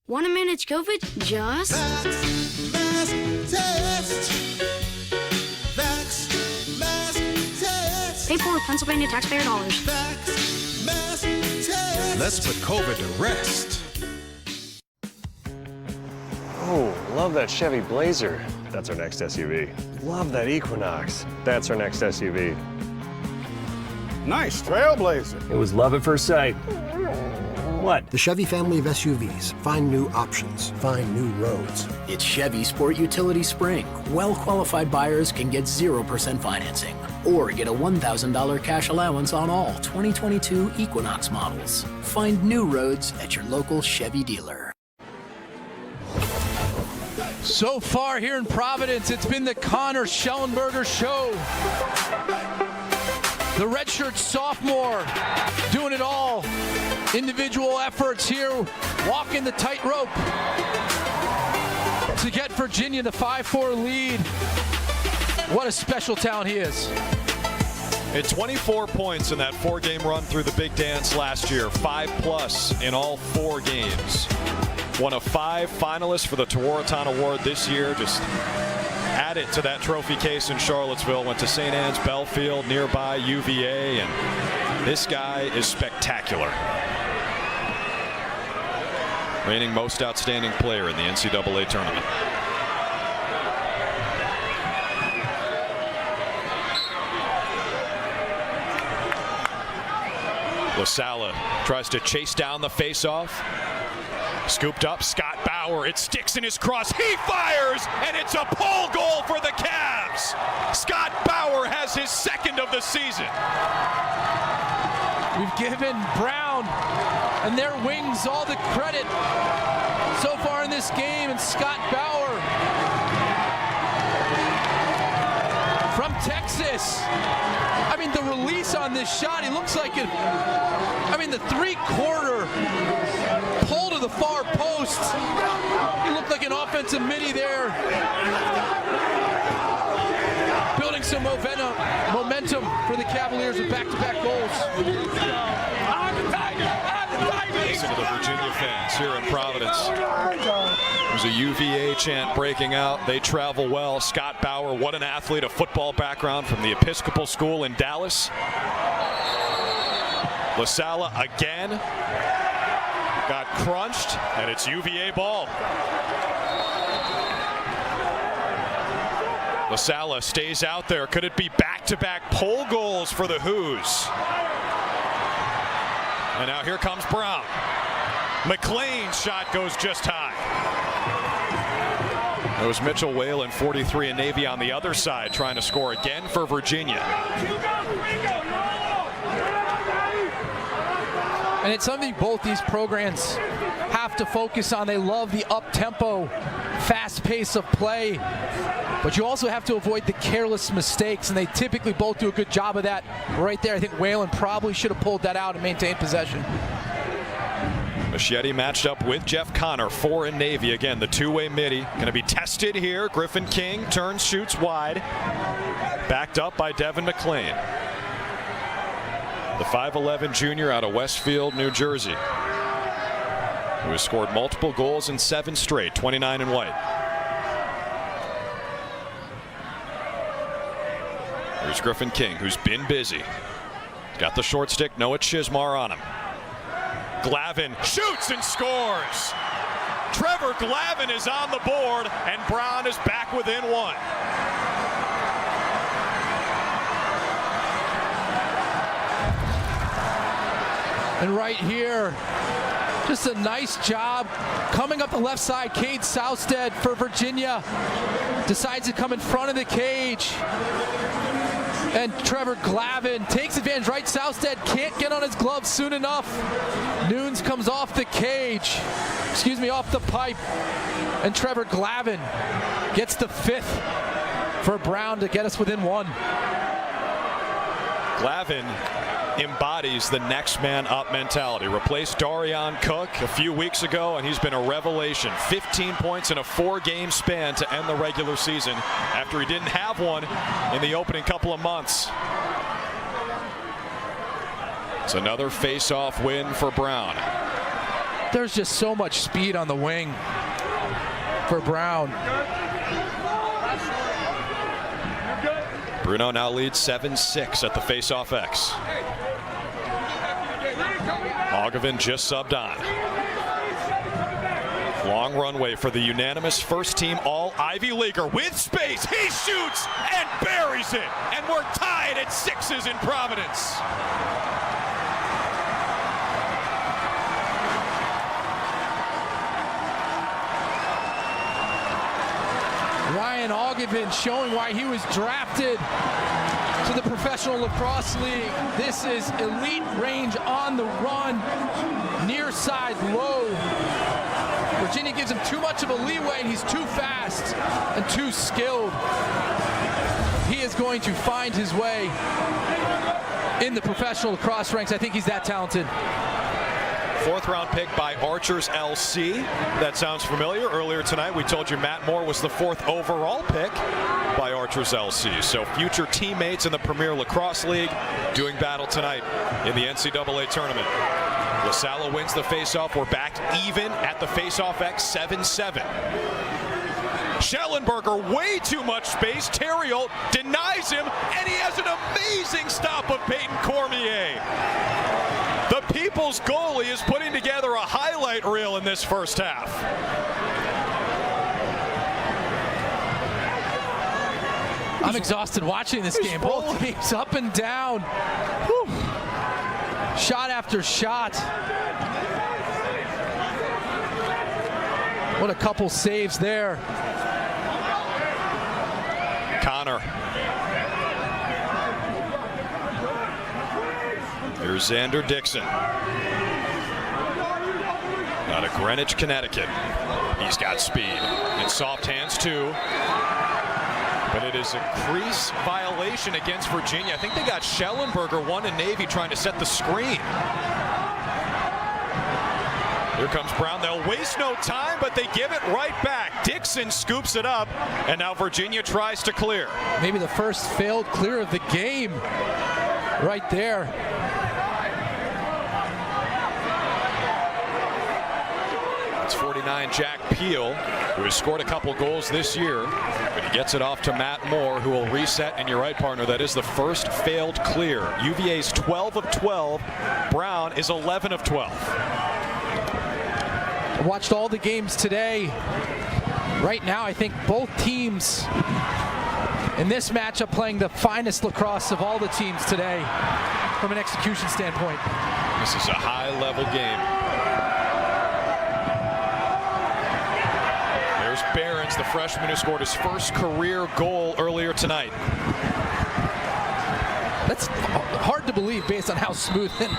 Want to manage COVID? Just pay for with Pennsylvania taxpayer dollars. Let's put COVID to rest. Oh, love that Chevy Blazer. That's our next SUV. Love that Equinox. That's our next SUV. Nice Trailblazer. It was love at first sight. What? The Chevy family of SUVs. Find new options. Find new roads. It's Chevy Sport Utility Spring. Well-qualified buyers can get 0% financing or get a $1,000 cash allowance on all 2022 Equinox models. Find new roads at your local Chevy dealer. So far here in Providence, it's been the Connor Schellenberger show. The redshirt sophomore doing it all. Individual efforts here, walking the tightrope to get Virginia the 5-4 lead. What a special talent he is. At 24 points in that 4-game run through the Big Dance last year, 5+ in all 4 games. One of 5 finalists for the Tewaaraton Award this year. Just add it to that trophy case in Charlottesville. Went to St. Anne's, Belfield, nearby UVA, and this guy is spectacular. Reigning most outstanding player in the NCAA tournament. LaSala tries to chase down the face-off. Scooped up, Scott Bauer. It sticks in his cross. He fires, and it's a pull goal for the Cavs. Scott Bauer has his 2nd of the season. We've given Brown and their wings all the credit so far in this game, and Scott Bauer from Texas. I mean, the release on this shot, he looks like it. I mean, the 3-quarter pull to the far post. He looked like an offensive mini there. Building some momentum for the Cavaliers with back-to-back goals. Listen to the Virginia fans here in Providence. There's a UVA chant breaking out. They travel well. Scott Bauer, what an athlete, a football background from the Episcopal School in Dallas. LaSala again. Got crunched, and it's UVA ball. LaSala stays out there. Could it be back-to-back pole goals for the Hoos? And now here comes Brown. McLean's shot goes just high. It was Mitchell Whalen, 43, and Navy on the other side, trying to score again for Virginia. And it's something both these programs have to focus on. They love the up-tempo, fast pace of play. But you also have to avoid the careless mistakes, and they typically both do a good job of that. Right there, I think Whalen probably should have pulled that out and maintained possession. Machete matched up with Jeff Connor, 4 in Navy. Again, the two-way midi. Going to be tested here. Griffin King turns, shoots wide. Backed up by Devin McLean. The 5'11 junior out of Westfield, New Jersey, who has scored multiple goals in 7 straight, 29 in white. Here's Griffin King, who's been busy. Got the short stick, Noah Chismar on him. Glavin shoots and scores. Trevor Glavin is on the board, and Brown is back within 1. And right here, just a nice job coming up the left side. Cade Southstead for Virginia decides to come in front of the cage. And Trevor Glavin takes advantage. Right, Southstead can't get on his gloves soon enough. Nunes comes off the cage, off the pipe. And Trevor Glavin gets the 5th for Brown to get us within 1. Glavin embodies the next man up mentality. Replaced Darian Cook a few weeks ago, and he's been a revelation. 15 points in a 4-game span to end the regular season after he didn't have one in the opening couple of months. It's another face-off win for Brown. There's just so much speed on the wing for Brown. Bruno now leads 7-6 at the face-off X. Ogevin just subbed on. Long runway for the unanimous first-team All-Ivy Leaguer with space. He shoots and buries it, and we're tied at 6s in Providence. Ryan Ogevin showing why he was drafted to the Professional Lacrosse League. This is elite range on the run, near side low. Virginia gives him too much of a leeway, and he's too fast and too skilled. He is going to find his way in the professional lacrosse ranks. I think he's that talented. 4th round pick by Archers LC. That sounds familiar. Earlier tonight we told you Matt Moore was the 4th overall pick by Archers LC. So future teammates in the Premier Lacrosse League doing battle tonight in the NCAA tournament. LaSalle wins the faceoff. We're back even at the faceoff X, 7-7. Schellenberger, way too much space. Theriault denies him, and he has an amazing stop of Peyton Cormier. The People's goalie is putting together a highlight reel in this first half. I'm exhausted watching this game. Both teams up and down. Whew. Shot after shot. What a couple saves there. Connor. Here's Xander Dixon. Out of Greenwich, Connecticut. He's got speed. In soft hands, too. But it is a crease violation against Virginia. I think they got Schellenberger, one in Navy, trying to set the screen. Here comes Brown. They'll waste no time, but they give it right back. Dixon scoops it up, and now Virginia tries to clear. Maybe the first failed clear of the game right there. It's 49 Jack Peel, who has scored a couple goals this year, but he gets it off to Matt Moore, who will reset. And you're right, partner, that is the first failed clear. UVA's 12 of 12. Brown is 11 of 12. I watched all the games today. Right now, I think both teams in this matchup playing the finest lacrosse of all the teams today from an execution standpoint. This is a high-level game. There's Behrens, the freshman who scored his first career goal earlier tonight. That's hard to believe based on how smooth and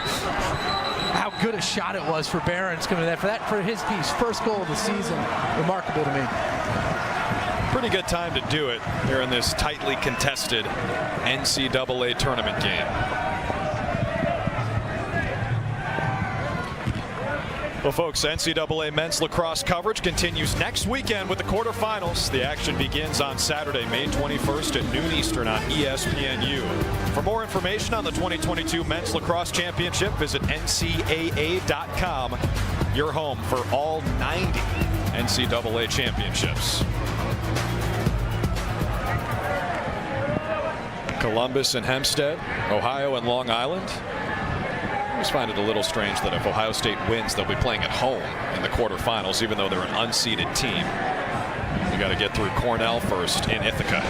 how good a shot it was for Behrens coming in. For his first goal of the season, remarkable to me. Pretty good time to do it here in this tightly contested NCAA tournament game. Well, folks, NCAA men's lacrosse coverage continues next weekend with the quarterfinals. The action begins on Saturday, May 21st at noon Eastern on ESPNU. For more information on the 2022 Men's Lacrosse Championship, visit NCAA.com, your home for all 90 NCAA championships. Columbus and Hempstead, Ohio and Long Island. I just find it a little strange that if Ohio State wins, they'll be playing at home in the quarterfinals, even though they're an unseeded team. We got to get through Cornell first in Ithaca.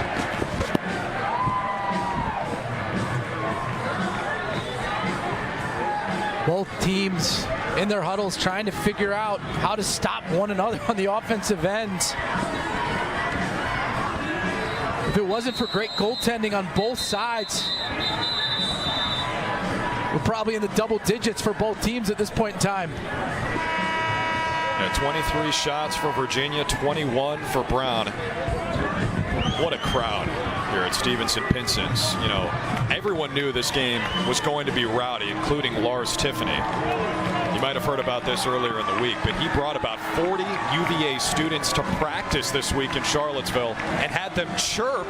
Both teams in their huddles trying to figure out how to stop one another on the offensive end. If it wasn't for great goaltending on both sides, we're probably in the double digits for both teams at this point in time. Yeah, 23 shots for Virginia, 21 for Brown. What a crowd here at Stevenson-Pinson's. You know, everyone knew this game was going to be rowdy, including Lars Tiffany. You might have heard about this earlier in the week, but he brought about 40 UVA students to practice this week in Charlottesville and had them chirp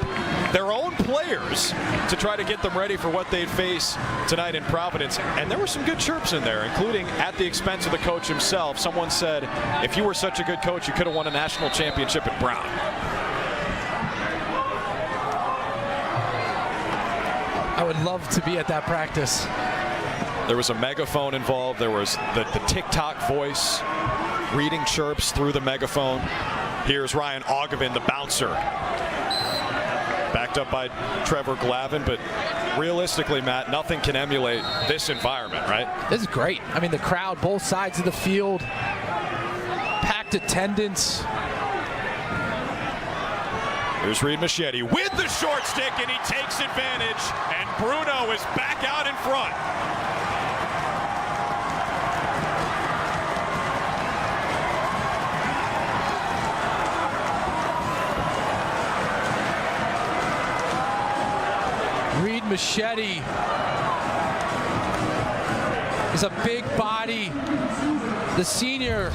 their own players to try to get them ready for what they'd face tonight in Providence. And there were some good chirps in there, including at the expense of the coach himself. Someone said, if you were such a good coach, you could have won a national championship at Brown. I would love to be at that practice. There was a megaphone involved. There was the TikTok voice reading chirps through the megaphone. Here's Ryan Augevin, the bouncer, backed up by Trevor Glavin. But realistically, Matt, nothing can emulate this environment, right? This is great. I mean, the crowd, both sides of the field, packed attendance. Here's Reed Machete with the short stick, and he takes advantage. And Bruno is back out in front. Reed Machete is a big body. The senior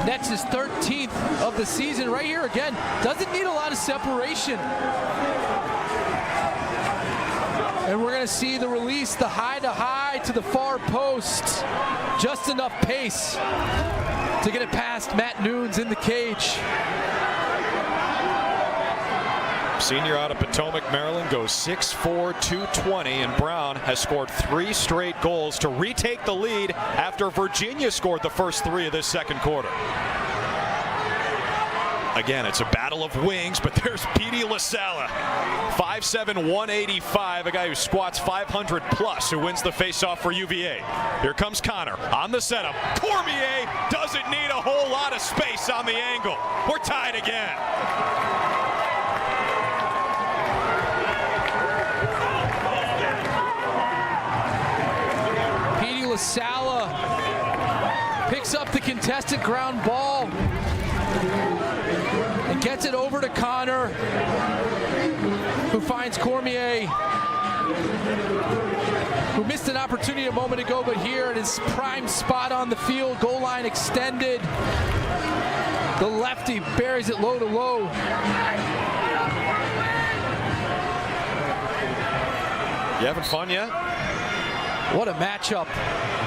nets his 13th of the season right here again. Doesn't need a lot of separation. And we're going to see the release, the high to high to the far post. Just enough pace to get it past Matt Nunes in the cage. Senior out of Potomac, Maryland, goes 6'4", 220, and Brown has scored 3 straight goals to retake the lead after Virginia scored the first 3 of this second quarter. Again, it's a battle of wings, but there's Petey LaSala, 5'7", 185, a guy who squats 500 plus, who wins the faceoff for UVA. Here comes Connor on the setup. Cormier doesn't need a whole lot of space on the angle. We're tied again. LaSala picks up the contested ground ball and gets it over to Connor, who finds Cormier, who missed an opportunity a moment ago, but here at his prime spot on the field, goal line extended. The lefty buries it low to low. You having fun yet? What a matchup.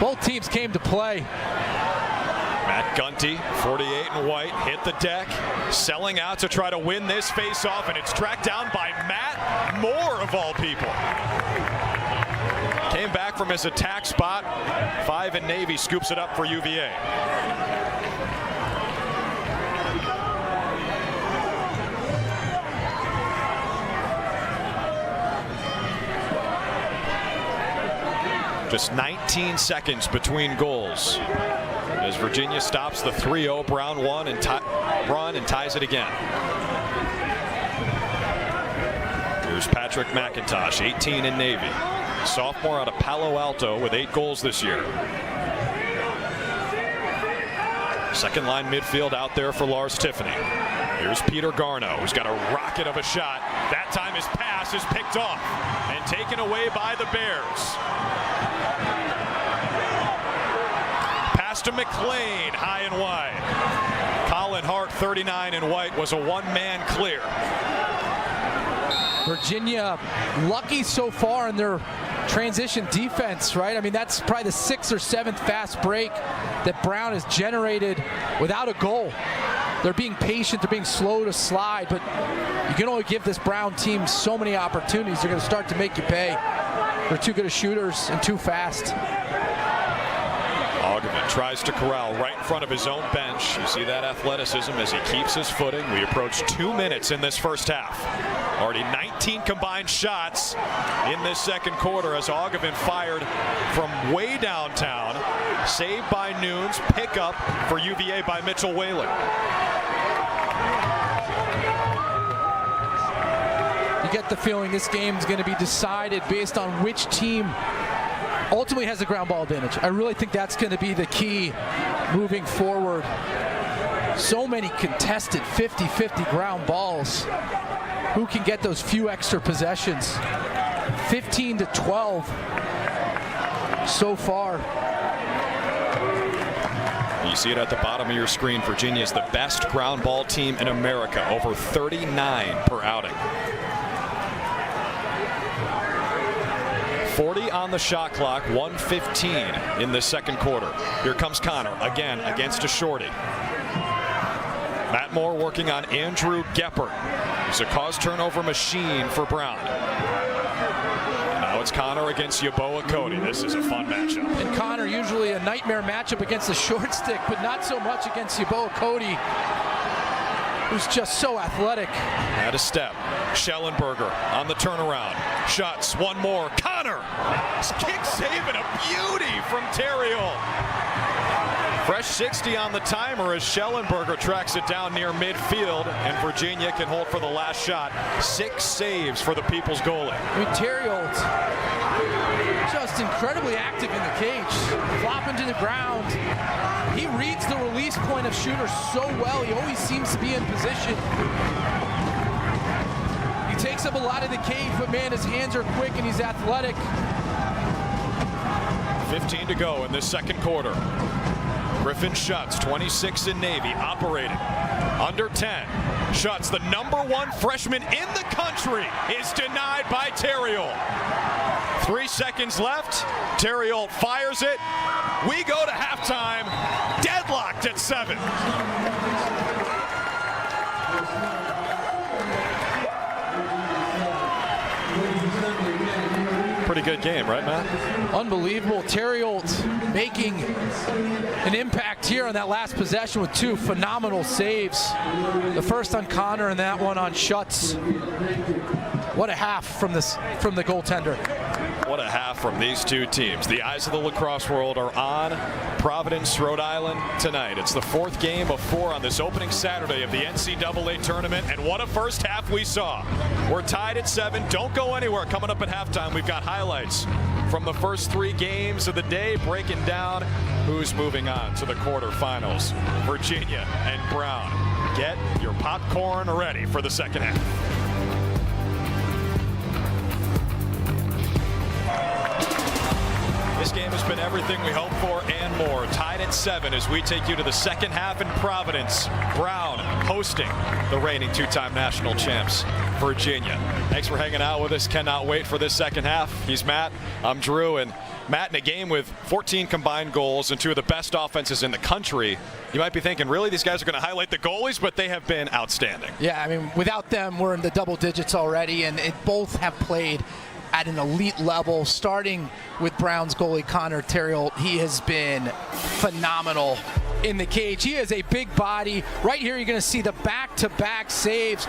Both teams came to play. Matt Gunty, 48 in white, hit the deck, selling out to try to win this face-off, and it's tracked down by Matt Moore, of all people. Came back from his attack spot. 5 in Navy scoops it up for UVA. Just 19 seconds between goals as Virginia stops the 3-0 Brown run and ties it again. Here's Patrick McIntosh, 18 in Navy. Sophomore out of Palo Alto with 8 goals this year. Second line midfield out there for Lars Tiffany. Here's Peter Garno, who's got a rocket of a shot. That time his pass is picked off and taken away by the Bears. Pass to McLean, high and wide. Colin Hart, 39 in white, was a one-man clear. Virginia lucky so far in their transition defense, right? I mean, that's probably the 6th or 7th fast break that Brown has generated without a goal. They're being patient, they're being slow to slide, but you can only give this Brown team so many opportunities. They're going to start to make you pay. They're too good of shooters and too fast. Augevin tries to corral right in front of his own bench. You see that athleticism as he keeps his footing. We approach 2 minutes in this first half. Already 14 combined shots in this second quarter as Ogevin fired from way downtown. Saved by Nunes. Pickup for UVA by Mitchell Whalen. You get the feeling this game is going to be decided based on which team ultimately has the ground ball advantage. I really think that's going to be the key moving forward. So many contested 50-50 ground balls. Who can get those few extra possessions? 15-12 so far. You see it at the bottom of your screen. Virginia is the best ground ball team in America, over 39 per outing. 40 on the shot clock, 1:15 in the second quarter. Here comes Connor again against a shorty. Matt Moore working on Andrew Geppert. He's a cause turnover machine for Brown. And now it's Connor against Yeboah Cody. This is a fun matchup. And Connor usually a nightmare matchup against the short stick, but not so much against Yeboah Cody, who's just so athletic. At a step, Schellenberger on the turnaround. Shots, one more. Connor! Kick save and a beauty from Terriol. Fresh 60 on the timer as Schellenberger tracks it down near midfield, and Virginia can hold for the last shot. 6 saves for the People's goalie. I mean, Terriol just incredibly active in the cage, flopping to the ground. He reads the release point of shooters so well. He always seems to be in position. He takes up a lot of the cage, but man, his hands are quick and he's athletic. 15 to go in this second quarter. Griffin Schutz, 26 in Navy, operating. Under 10. Schutz, the #1 freshman in the country, is denied by Terriol. 3 seconds left. Terriol fires it. We go to halftime, deadlocked at 7. Pretty good game, right, Matt? Unbelievable. Terriol making an impact here on that last possession with 2 phenomenal saves. The first on Connor and that one on Schutz. What a half from the goaltender. What a half from these two teams. The eyes of the lacrosse world are on Providence, Rhode Island tonight. It's the 4th game of 4 on this opening Saturday of the NCAA tournament, and what a first half we saw. We're tied at 7. Don't go anywhere. Coming up at halftime, we've got highlights from the first 3 games of the day, breaking down who's moving on to the quarterfinals. Virginia and Brown. Get your popcorn ready for the second half. This game has been everything we hoped for and more. Tied at 7 as we take you to the second half in Providence. Brown hosting the reigning 2-time national champs, Virginia. Thanks for hanging out with us. Cannot wait for this second half. He's Matt. I'm Drew. And Matt, in a game with 14 combined goals and 2 of the best offenses in the country, you might be thinking, really, these guys are going to highlight the goalies, but they have been outstanding. Yeah, I mean, without them, we're in the double digits already, and both have played at an elite level, starting with Brown's goalie, Connor Terriol. He has been phenomenal in the cage. He is a big body. Right here, you're going to see the back-to-back saves.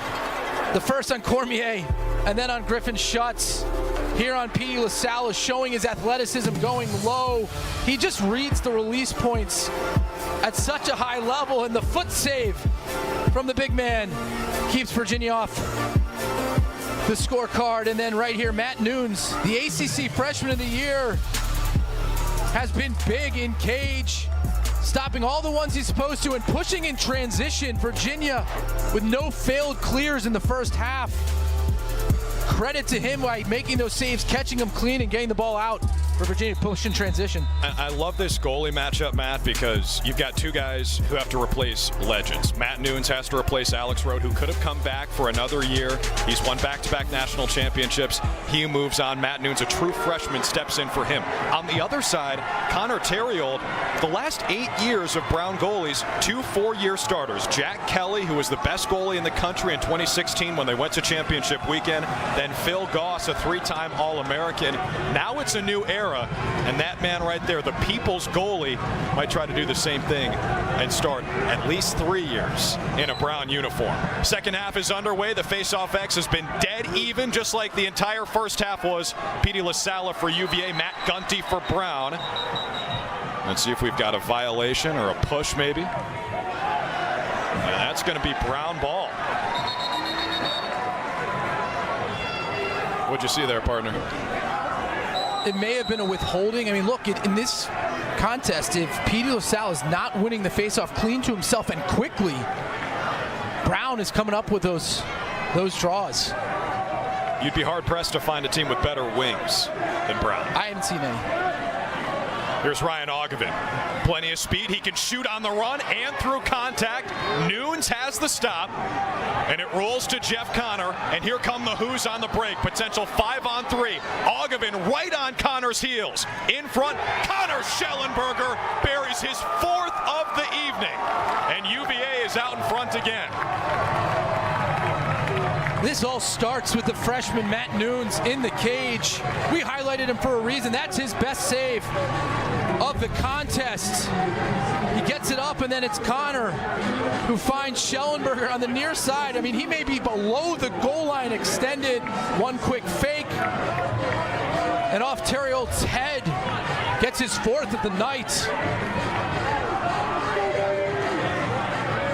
The first on Cormier, and then on Griffin Schutz. Here on P.D. LaSalle, showing his athleticism, going low. He just reads the release points at such a high level, and the foot save from the big man keeps Virginia off the scorecard. And then right here, Matt Nunes, the ACC Freshman of the Year, has been big in cage, stopping all the ones he's supposed to and pushing in transition. Virginia with no failed clears in the first half. Credit to him by making those saves, catching them clean, and getting the ball out for Virginia, push in transition. I love this goalie matchup, Matt, because you've got 2 guys who have to replace legends. Matt Nunes has to replace Alex Road, who could have come back for another year. He's won back-to-back national championships. He moves on. Matt Nunes, a true freshman, steps in for him. On the other side, Connor Terriol, the last 8 years of Brown goalies, 2 4-year starters. Jack Kelly, who was the best goalie in the country in 2016 when they went to championship weekend. Then Phil Goss, a 3-time All-American. Now it's a new era, and that man right there, the people's goalie, might try to do the same thing and start at least 3 years in a Brown uniform. Second half is underway. The face-off X has been dead even, just like the entire first half was. Petey LaSalla for UVA, Matt Gunty for Brown. Let's see if we've got a violation or a push maybe. And that's going to be Brown ball. What'd you see there, partner? It may have been a withholding. I mean, look, in this contest, if Petey LaSalle is not winning the faceoff clean to himself and quickly, Brown is coming up with those draws. You'd be hard-pressed to find a team with better wings than Brown. I haven't seen any. Here's Ryan Ogevin. Plenty of speed. He can shoot on the run and through contact. Nunes has the stop, and it rolls to Jeff Connor. And here come the Who's on the break. Potential 5-on-3. Ogevin right on Connor's heels. In front, Connor Schellenberger buries his 4th of the evening. And UVA is out in front again. This all starts with the freshman Matt Nunes in the cage. We highlighted him for a reason. That's his best save of the contest. He gets it up, and then it's Connor who finds Schellenberger on the near side. I mean, he may be below the goal line extended. One quick fake. And off Terry Olt's head. Gets his 4th of the night.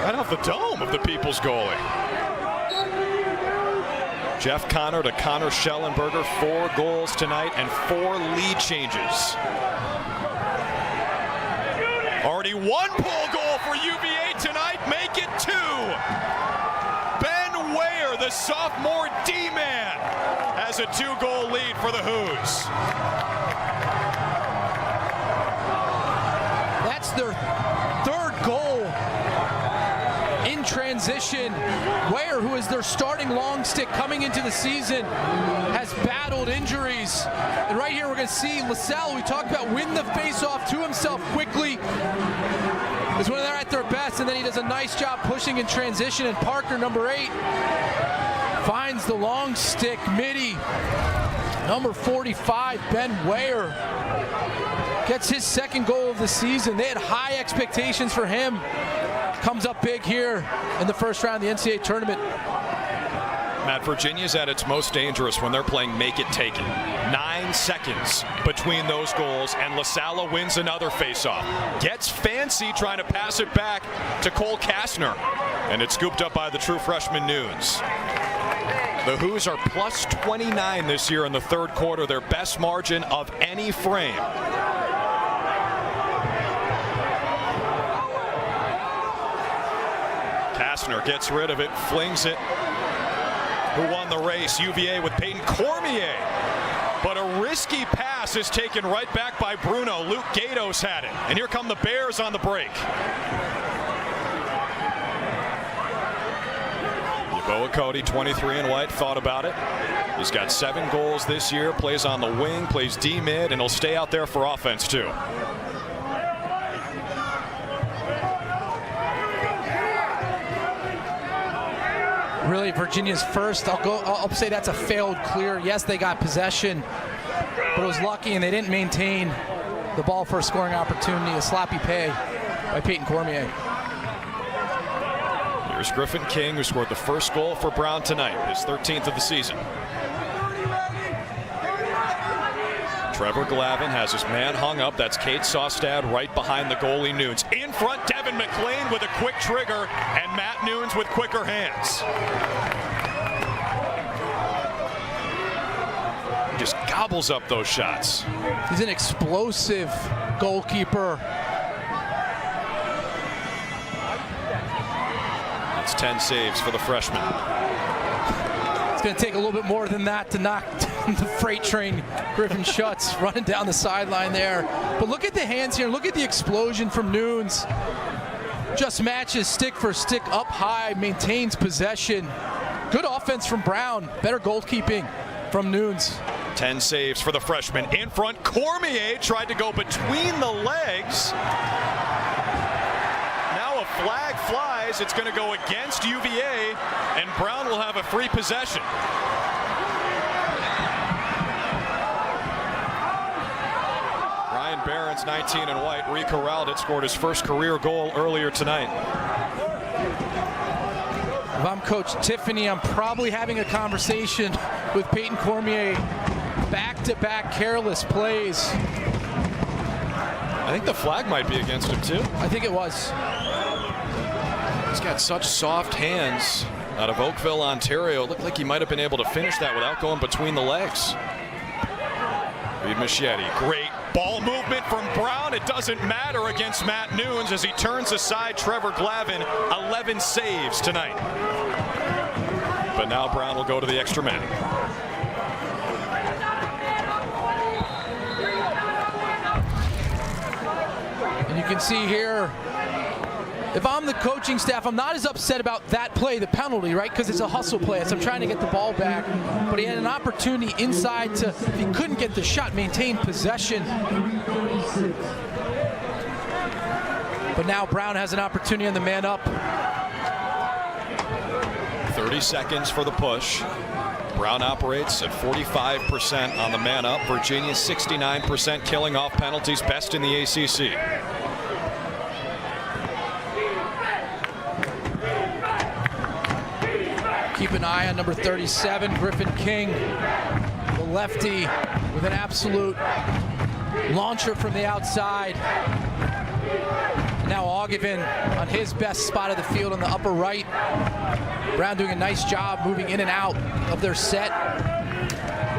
Right off the dome of the People's goalie. Jeff Connor to Connor Schellenberger, 4 goals tonight and 4 lead changes. Already 1 pull goal for UVA tonight, make it 2. Ben Ware, the sophomore D-man, has a 2-goal lead for the Who's. That's their 3rd goal in transition. Ware, who is their starting long stick coming into the season, has battled injuries. And right here we're going to see LaSalle, we talked about, win the face-off to himself quickly. Is when they're at their best, and then he does a nice job pushing in transition. And Parker, number 8, finds the long stick midi. Number 45, Ben Ware, gets his 2nd goal of the season. They had high expectations for him. Comes up big here in the first round of the NCAA tournament. Matt, Virginia's at its most dangerous when they're playing make it, take it. 9 seconds between those goals, and LaSalle wins another faceoff. Gets fancy trying to pass it back to Cole Kastner, and it's scooped up by the true freshman Nunes. The Who's are plus 29 this year in the 3rd quarter, their best margin of any frame. Kastner gets rid of it, flings it. Who won the race? UVA with Peyton Cormier. But a risky pass is taken right back by Bruno. Luke Gatos had it. And here come the Bears on the break. Yeboah Cody, 23 and white, thought about it. He's got 7 goals this year, plays on the wing, plays D-mid, and he'll stay out there for offense too. Really, Virginia's first. I'll say that's a failed clear. Yes, they got possession, but it was lucky, and they didn't maintain the ball for a scoring opportunity. A sloppy pay by Peyton Cormier. Here's Griffin King, who scored the first goal for Brown tonight, his 13th of the season. Trevor Glavin has his man hung up. That's Kate Sostad right behind the goalie Nunes. In front, Devin McLean with a quick trigger, and Matt Nunes with quicker hands. Just gobbles up those shots. He's an explosive goalkeeper. That's 10 saves for the freshman. It's going to take a little bit more than that to knock the freight train Griffin Schutz running down the sideline there. But look at the hands here. Look at the explosion from Nunes. Just matches stick for stick up high, maintains possession. Good offense from Brown. Better goalkeeping from Nunes. 10 saves for the freshman. In front, Cormier tried to go between the legs. Now a flag flies. It's going to go against UVA, and Brown will have a free possession. Barron's 19 in white. Rico Raldt had scored his first career goal earlier tonight. If I'm Coach Tiffany, I'm probably having a conversation with Peyton Cormier. Back-to-back careless plays. I think the flag might be against him too. I think it was. He's got such soft hands out of Oakville, Ontario. Looked like he might have been able to finish that without going between the legs. Reed Machete, great ball movement from Brown. It doesn't matter against Matt Nunes as he turns aside Trevor Glavin. 11 saves tonight. But now Brown will go to the extra man. And you can see here, if I'm the coaching staff, I'm not as upset about that play, the penalty, right? Because it's a hustle play. So I'm trying to get the ball back. But he had an opportunity inside to, if he couldn't get the shot, maintain possession. But now Brown has an opportunity on the man up. 30 seconds for the push. Brown operates at 45% on the man up. Virginia 69% killing off penalties, best in the ACC. Keep an eye on number 37, Griffin King, the lefty, with an absolute launcher from the outside. Now Ogilvin on his best spot of the field on the upper right. Brown doing a nice job moving in and out of their set,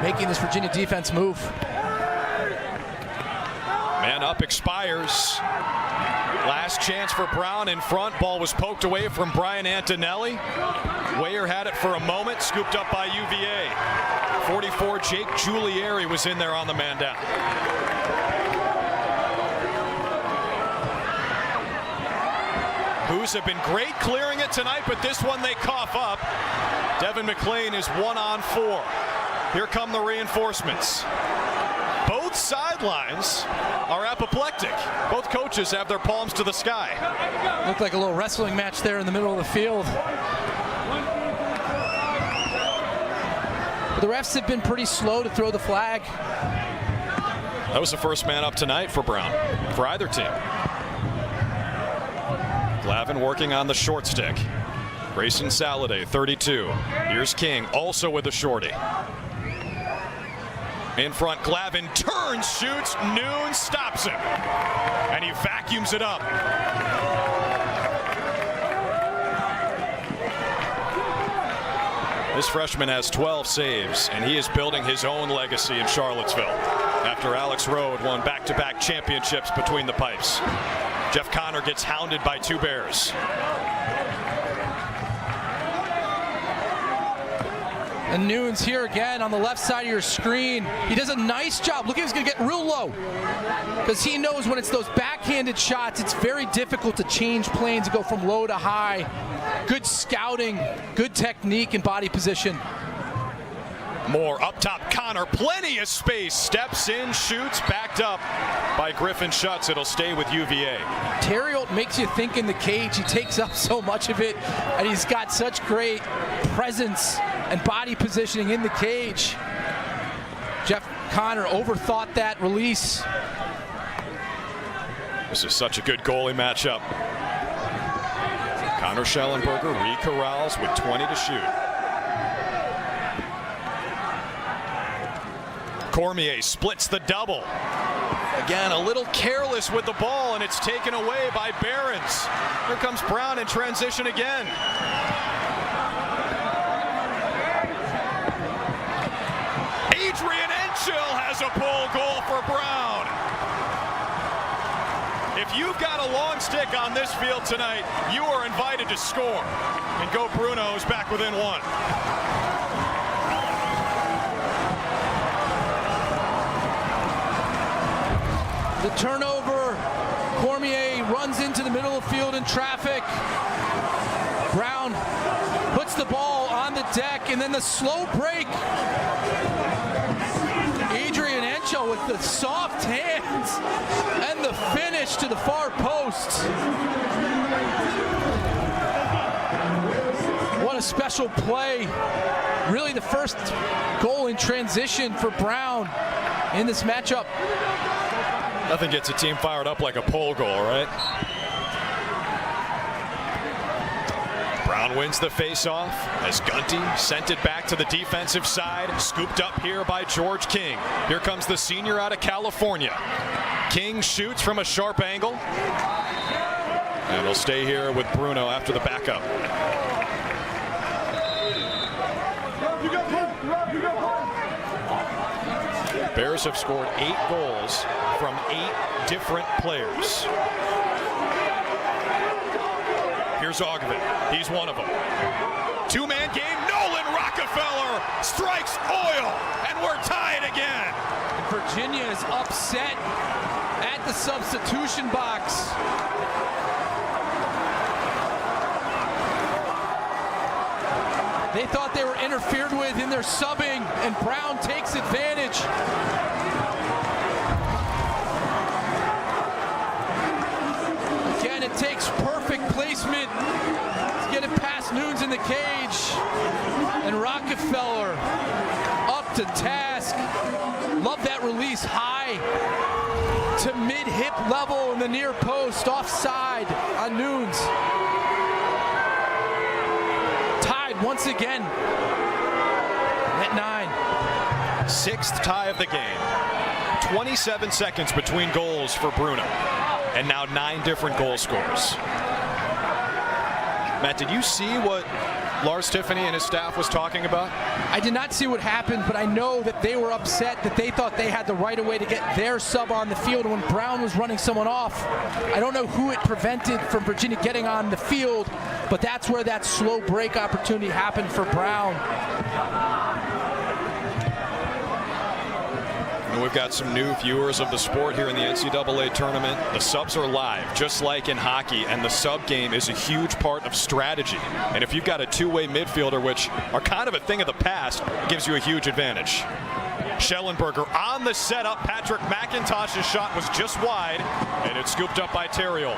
making this Virginia defense move. Man up expires. Last chance for Brown in front. Ball was poked away from Brian Antonelli. Weyer had it for a moment, scooped up by UVA. 44, Jake Giulieri was in there on the man down. Hoos have been great clearing it tonight, but this one they cough up. Devin McLean is 1-on-4. Here come the reinforcements. Both sidelines are apoplectic. Both coaches have their palms to the sky. Looked like a little wrestling match there in the middle of the field. But the refs have been pretty slow to throw the flag. That was the first man up tonight for Brown, for either team. Glavin working on the short stick. Grayson Saladay, 32. Here's King, also with a shorty. In front, Glavin turns, shoots, Nunes stops him. And he vacuums it up. This freshman has 12 saves, and he is building his own legacy in Charlottesville after Alex Rode won back-to-back championships between the pipes. Jeff Connor gets hounded by two Bears. And Nunes here again on the left side of your screen. He does a nice job. Look, he's going to get real low because he knows when it's those backhanded shots, it's very difficult to change planes and go from low to high. Good scouting, good technique and body position. More up top, Connor, plenty of space, steps in, shoots, backed up by Griffin Schutz. It'll stay with UVA. Theriault makes you think in the cage. He takes up so much of it, and he's got such great presence and body positioning in the cage. Jeff Connor overthought that release. This is such a good goalie matchup. Connor Schellenberger re-corrals with 20 to shoot. Cormier splits the double. Again, a little careless with the ball, and it's taken away by Barons. Here comes Brown in transition again. Adrian Enschel has a pull goal for Brown. If you've got a long stick on this field tonight, you are invited to score. And Go Bruno's back within one. The turnover, Cormier runs into the middle of the field in traffic. Brown puts the ball on the deck, and then the slow break. Adrian Enschel with the soft hands and the finish to the far post. What a special play. Really the first goal in transition for Brown in this matchup. Nothing gets a team fired up like a pole goal, right? Brown wins the face-off as Gunty sent it back to the defensive side. Scooped up here by George King. Here comes the senior out of California. King shoots from a sharp angle. And he'll stay here with Bruno after the backup. Bears have scored 8 goals from 8 different players. Here's Ogden. He's one of them. 2-man game. Nolan Rockefeller strikes oil, and we're tied again. Virginia is upset at the substitution box. They thought they were interfered with in their subbing, and Brown takes advantage. Again, it takes perfect placement to get it past Nunes in the cage. And Rockefeller up to task. Love that release high to mid-hip level in the near post, offside on Nunes. Tied once again at 9. 6th tie of the game. 27 seconds between goals for Bruno. And now 9 different goal scorers. Matt, did you see what Lars Tiffany and his staff was talking about? I did not see what happened, but I know that they were upset that they thought they had the right of way to get their sub on the field when Brown was running someone off. I don't know who it prevented from Virginia getting on the field, but that's where that slow break opportunity happened for Brown. And we've got some new viewers of the sport here in the NCAA tournament. The subs are live, just like in hockey, and the sub game is a huge part of strategy. And if you've got a two-way midfielder, which are kind of a thing of the past, it gives you a huge advantage. Schellenberger on the setup. Patrick McIntosh's shot was just wide, and it's scooped up by Terriol.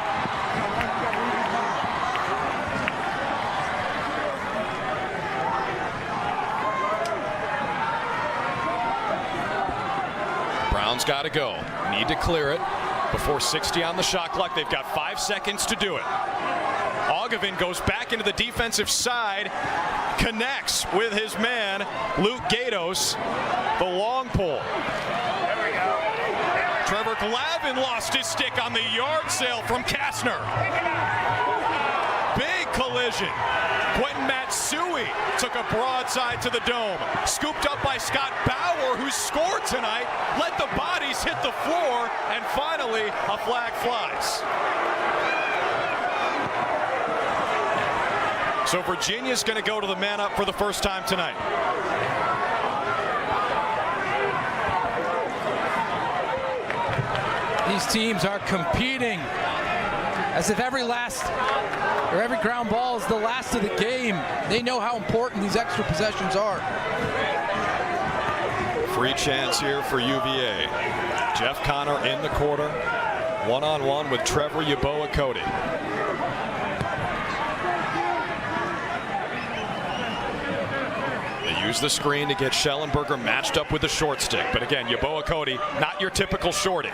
Brown's got to go. Need to clear it before 60 on the shot clock. They've got 5 seconds to do it. Ogden goes back into the defensive side, connects with his man, Luke Gatos, the long pole. Trevor Glavin lost his stick on the yard sale from Kastner. Big collision. Quentin Matsui took a broadside to the dome. Scooped up by Scott Bauer, who scored tonight. Let the bodies hit the floor, and finally a flag flies. So Virginia's going to go to the man up for the first time tonight. These teams are competing as if every ground ball is the last of the game. They know how important these extra possessions are. Free chance here for UVA. Jeff Connor in the corner, one-on-one with Trevor Yeboah-Cody. They use the screen to get Schellenberger matched up with the short stick. But again, Yeboah-Cody, not your typical shorty.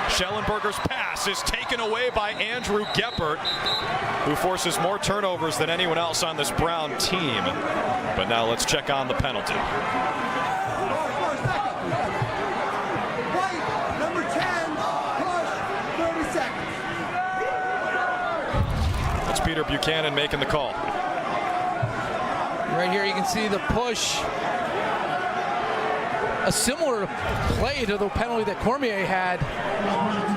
Schellenberger's pass is taken away by Andrew Geppert, who forces more turnovers than anyone else on this Brown team. But now let's check on the penalty. Number 10, push, 30 seconds. It's Peter Buchanan making the call. Right here you can see the push. A similar play to the penalty that Cormier had.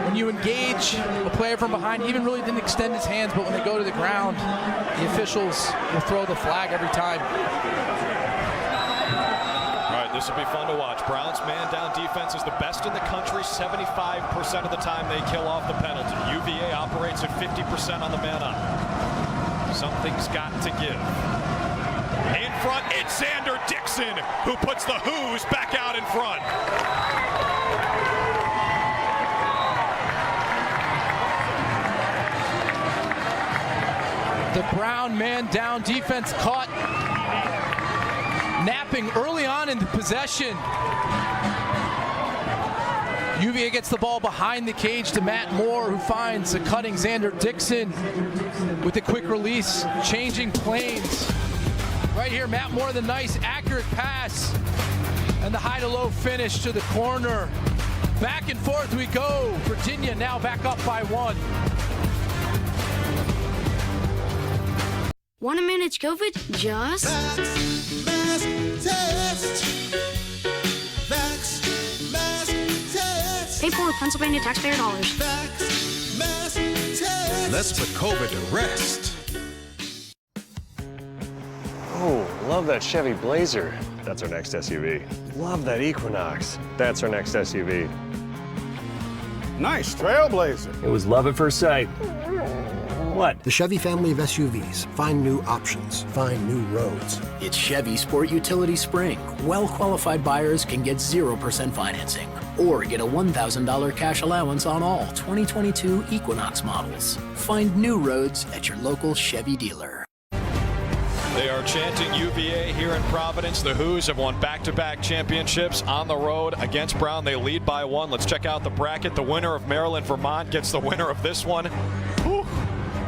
When you engage a player from behind, he even really didn't extend his hands, but when they go to the ground, the officials will throw the flag every time. All right, this will be fun to watch. Brown's man-down defense is the best in the country. 75% of the time they kill off the penalty. UVA operates at 50% on the man-up. Something's got to give. In front, it's Xander Dixon, who puts the Who's back out in front. The Brown man-down defense caught napping early on in the possession. UVA gets the ball behind the cage to Matt Moore, who finds a cutting Xander Dixon with a quick release, changing planes. Right here, Matt Moore, the nice accurate pass, and the high to low finish to the corner. Back and forth we go. Virginia now back up by 1. Want to manage COVID? Just pay for with Pennsylvania taxpayer dollars. Let's put COVID to rest. Oh, love that Chevy Blazer. That's our next SUV. Love that Equinox. That's our next SUV. Nice Trailblazer. It was love at first sight. What? The Chevy family of SUVs. Find new options. Find new roads. It's Chevy Sport Utility Spring. Well-qualified buyers can get 0% financing or get a $1,000 cash allowance on all 2022 Equinox models. Find new roads at your local Chevy dealer. They are chanting UVA here in Providence. The Who's have won back-to-back championships on the road against Brown. They lead by 1. Let's check out the bracket. The winner of Maryland-Vermont gets the winner of this one. Whew.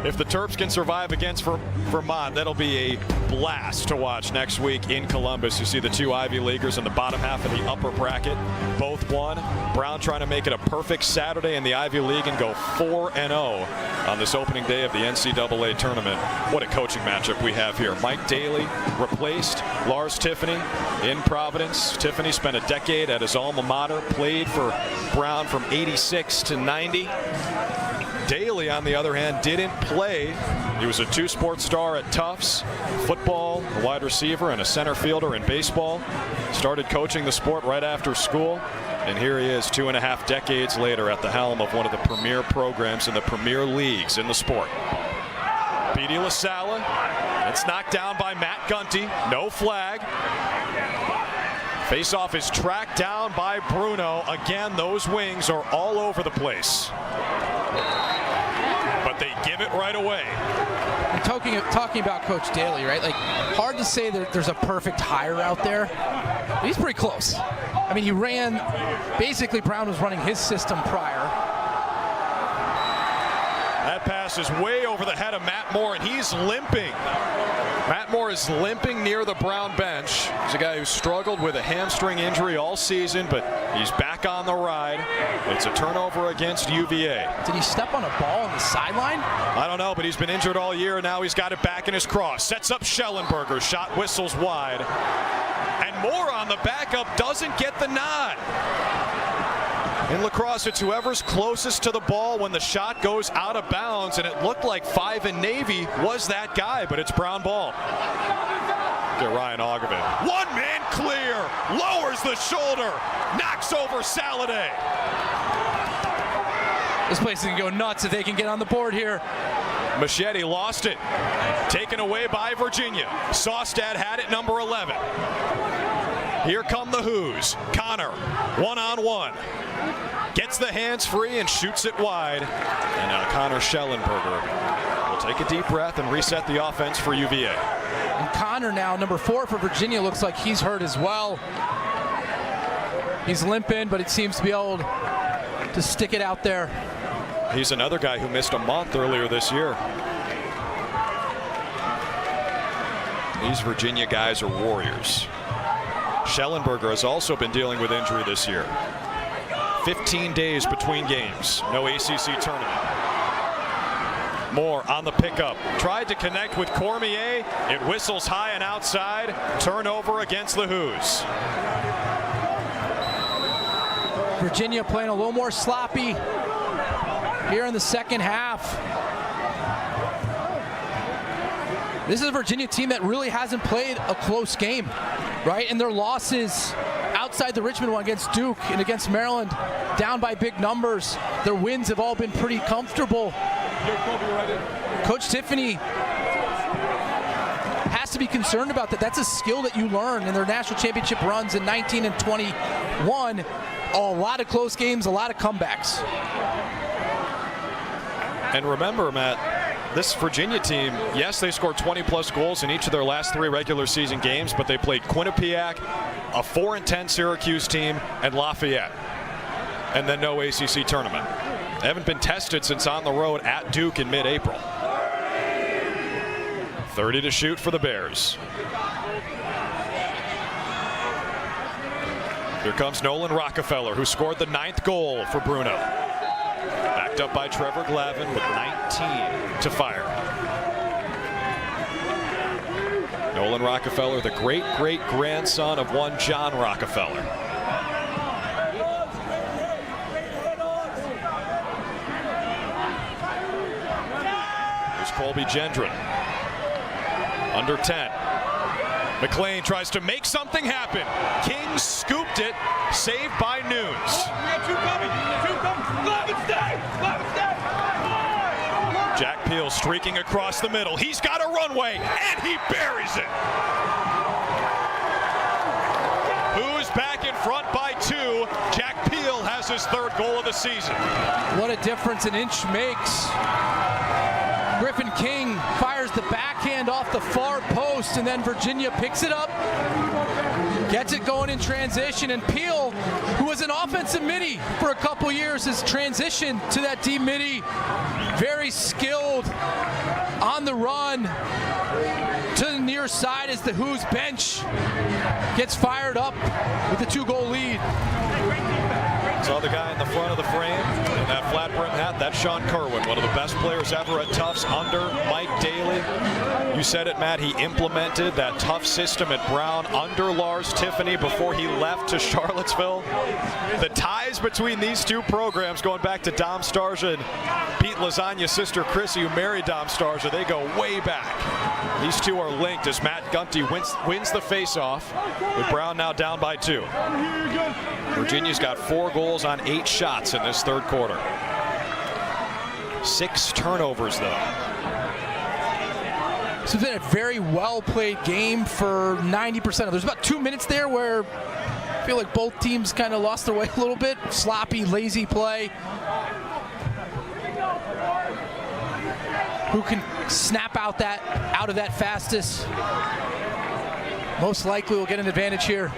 If the Terps can survive against Vermont, that'll be a blast to watch next week in Columbus. You see the 2 Ivy Leaguers in the bottom half of the upper bracket. Both won. Brown trying to make it a perfect Saturday in the Ivy League and go 4-0 on this opening day of the NCAA tournament. What a coaching matchup we have here. Mike Daly replaced Lars Tiffany in Providence. Tiffany spent a decade at his alma mater, played for Brown from 86 to 90. Daly, on the other hand, didn't play. He was a 2-sport star at Tufts, football, a wide receiver, and a center fielder in baseball. Started coaching the sport right after school, and here he is 2.5 decades later at the helm of one of the premier programs in the premier leagues in the sport. Petey LaSala, it's knocked down by Matt Gunty, no flag. Face-off is tracked down by Bruno. Again, those wings are all over the place. But they give it right away. And talking about Coach Daly, right? Like, hard to say that there's a perfect hire out there. But he's pretty close. I mean, he ran, basically Brown was running his system prior. That pass is way over the head of Matt Moore, and he's limping. Matt Moore is limping near the Brown bench. He's a guy who struggled with a hamstring injury all season, but he's back on the ride. It's a turnover against UVA. Did he step on a ball on the sideline? I don't know, but he's been injured all year, and now he's got it back in his cross. Sets up Schellenberger. Shot whistles wide. And Moore on the backup doesn't get the nod. In lacrosse, it's whoever's closest to the ball when the shot goes out of bounds, and it looked like 5 in Navy was that guy, but it's Brown ball. Get Ryan Ogden. One man clear, lowers the shoulder, knocks over Saladay. This place is going to go nuts if they can get on the board here. Machete lost it. Taken away by Virginia. Saustad had it, number 11. Here come the Who's. Connor, one-on-one. Gets the hands free and shoots it wide. And now Connor Schellenberger will take a deep breath and reset the offense for UVA. And Connor now, number 4 for Virginia, looks like he's hurt as well. He's limping, but it seems to be able to stick it out there. He's another guy who missed a month earlier this year. These Virginia guys are warriors. Schellenberger has also been dealing with injury this year. 15 days between games. No ACC tournament. Moore on the pickup. Tried to connect with Cormier. It whistles high and outside. Turnover against the Who's. Virginia playing a little more sloppy here in the second half. This is a Virginia team that really hasn't played a close game, right? And their losses outside the Richmond one against Duke and against Maryland, down by big numbers. Their wins have all been pretty comfortable. Coach Tiffany has to be concerned about that. That's a skill that you learn in their national championship runs in 19 and 21. A lot of close games, a lot of comebacks. And remember, Matt, this Virginia team, yes, they scored 20-plus goals in each of their last 3 regular season games, but they played Quinnipiac, a 4-10 Syracuse team, and Lafayette. and then no ACC tournament. They haven't been tested since on the road at Duke in mid-April. 30 to shoot for the Bears. Here comes Nolan Rockefeller, who scored the 9th goal for Bruno. Backed up by Trevor Glavin with 19 to fire. Nolan Rockefeller, the great-great-grandson of one John Rockefeller. Here's Colby Gendron. Under 10. McLean tries to make something happen. King scooped it, saved by Nunes. We got two coming. Jack Peel streaking across the middle. He's got a runway, and he buries it. Who's back in front by 2? Jack Peel has his 3rd goal of the season. What a difference an inch makes. Griffin King fires the backhand off the far post, and then Virginia picks it up, gets it going in transition, and Peel, who was an offensive midi for a couple years, has transitioned to that deep midi. Very skilled on the run to the near side as the Who's bench gets fired up with the 2-goal lead. Saw the guy in the front of the frame in that flat brim hat. That's Sean Kerwin, one of the best players ever at Tufts under Mike Daly. You said it, Matt. He implemented that tough system at Brown under Lars Tiffany before he left to Charlottesville. The ties between these two programs, going back to Dom Starja and Pete Lasagna's sister Chrissy, who married Dom Starja, they go way back. These two are linked as Matt Gunty wins the face-off, with Brown now down by 2. Virginia's got 4 goals on 8 shots in this 3rd quarter. 6 turnovers, though. This has been a very well-played game for 90% of. There's about 2 minutes there where I feel like both teams kind of lost their way a little bit. Sloppy, lazy play. Who can snap out of that fastest? Most likely will get an advantage here.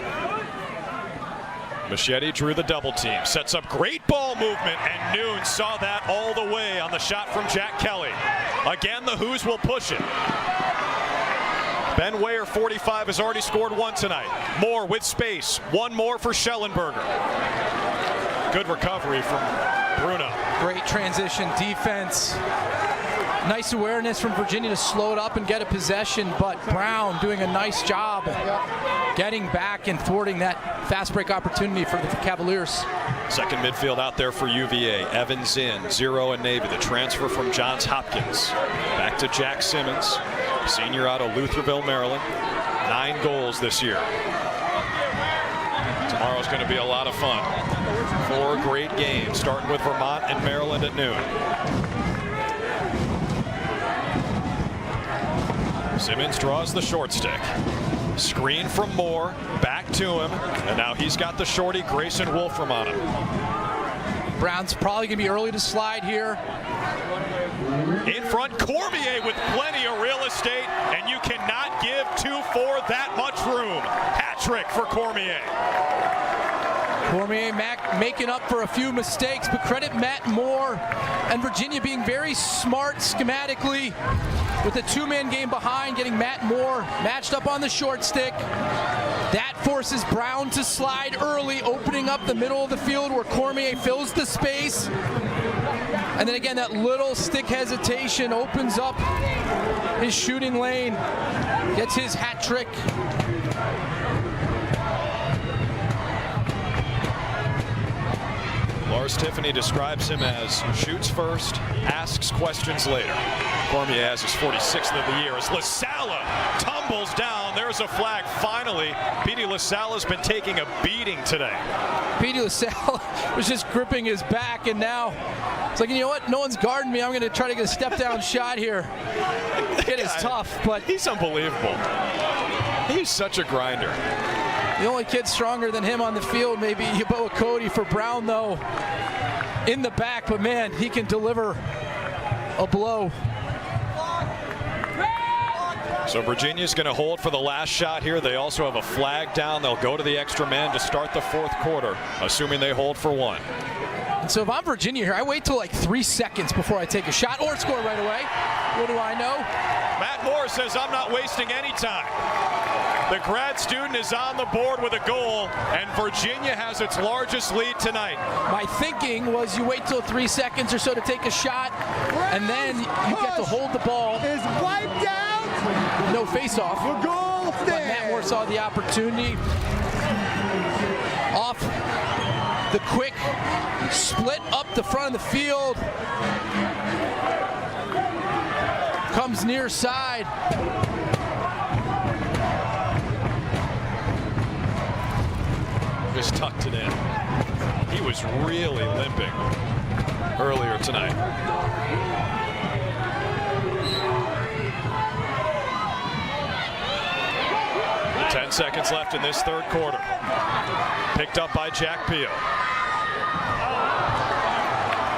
Machete drew the double team, sets up great ball movement, and Nunes saw that all the way on the shot from Jack Kelly. Again, the Who's will push it. Ben Weyer, 45, has already scored 1 tonight. Moore with space, 1 more for Schellenberger. Good recovery from Bruno. Great transition defense. Nice awareness from Virginia to slow it up and get a possession, but Brown doing a nice job getting back and thwarting that fast break opportunity for the Cavaliers. Second midfield out there for UVA. Evans in, 0 and Navy. The transfer from Johns Hopkins. Back to Jack Simmons, senior out of Lutherville, Maryland. 9 goals this year. Tomorrow's going to be a lot of fun. 4 great games, starting with Vermont and Maryland at noon. Simmons draws the short stick. Screen from Moore, back to him, and now he's got the shorty Grayson Wolfram on him. Brown's probably going to be early to slide here. In front, Cormier with plenty of real estate, and you cannot give 2-4 that much room. Hat trick for Cormier. Cormier making up for a few mistakes, but credit Matt Moore and Virginia being very smart schematically with a 2-man game behind, getting Matt Moore matched up on the short stick. That forces Brown to slide early, opening up the middle of the field where Cormier fills the space. And then again, that little stick hesitation opens up his shooting lane, gets his hat trick. Lars Tiffany describes him as shoots first, asks questions later. Cormier has his 46th of the year as LaSala tumbles down. There's a flag. Finally, Petey LaSala's been taking a beating today. Petey LaSala was just gripping his back, and now it's like, you know what? No one's guarding me. I'm going to try to get a step-down shot here. It is tough, but he's unbelievable. He's such a grinder. The only kid stronger than him on the field may be Yeboah Cody. For Brown, though, in the back, but man, he can deliver a blow. So Virginia's going to hold for the last shot here. They also have a flag down. They'll go to the extra man to start the fourth quarter, assuming they hold for one. And so if I'm Virginia here, I wait till like 3 seconds before I take a shot or score right away. What do I know? Matt Moore says, I'm not wasting any time. The grad student is on the board with a goal, and Virginia has its largest lead tonight. My thinking was you wait till 3 seconds or so to take a shot, and then you get to hold the ball. Is wiped out. No face-off. The goal But Matt Moore saw the opportunity. Off the quick split up the front of the field. Comes near side. Just tucked it in. He was really limping earlier tonight. Ten seconds left in this third quarter. Picked up by Jack Peel.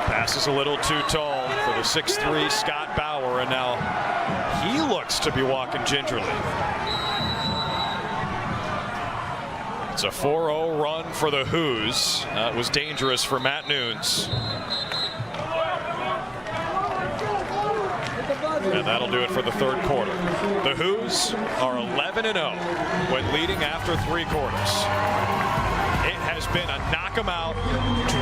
Pass is a little too tall for the 6'3" Scott Bauer, and now he looks to be walking gingerly. It's a 4-0 run for the Who's. That was dangerous for Matt Nunes. And that'll do it for the third quarter. The Who's are 11-0 when leading after 3 quarters. It has been a knock 'em out,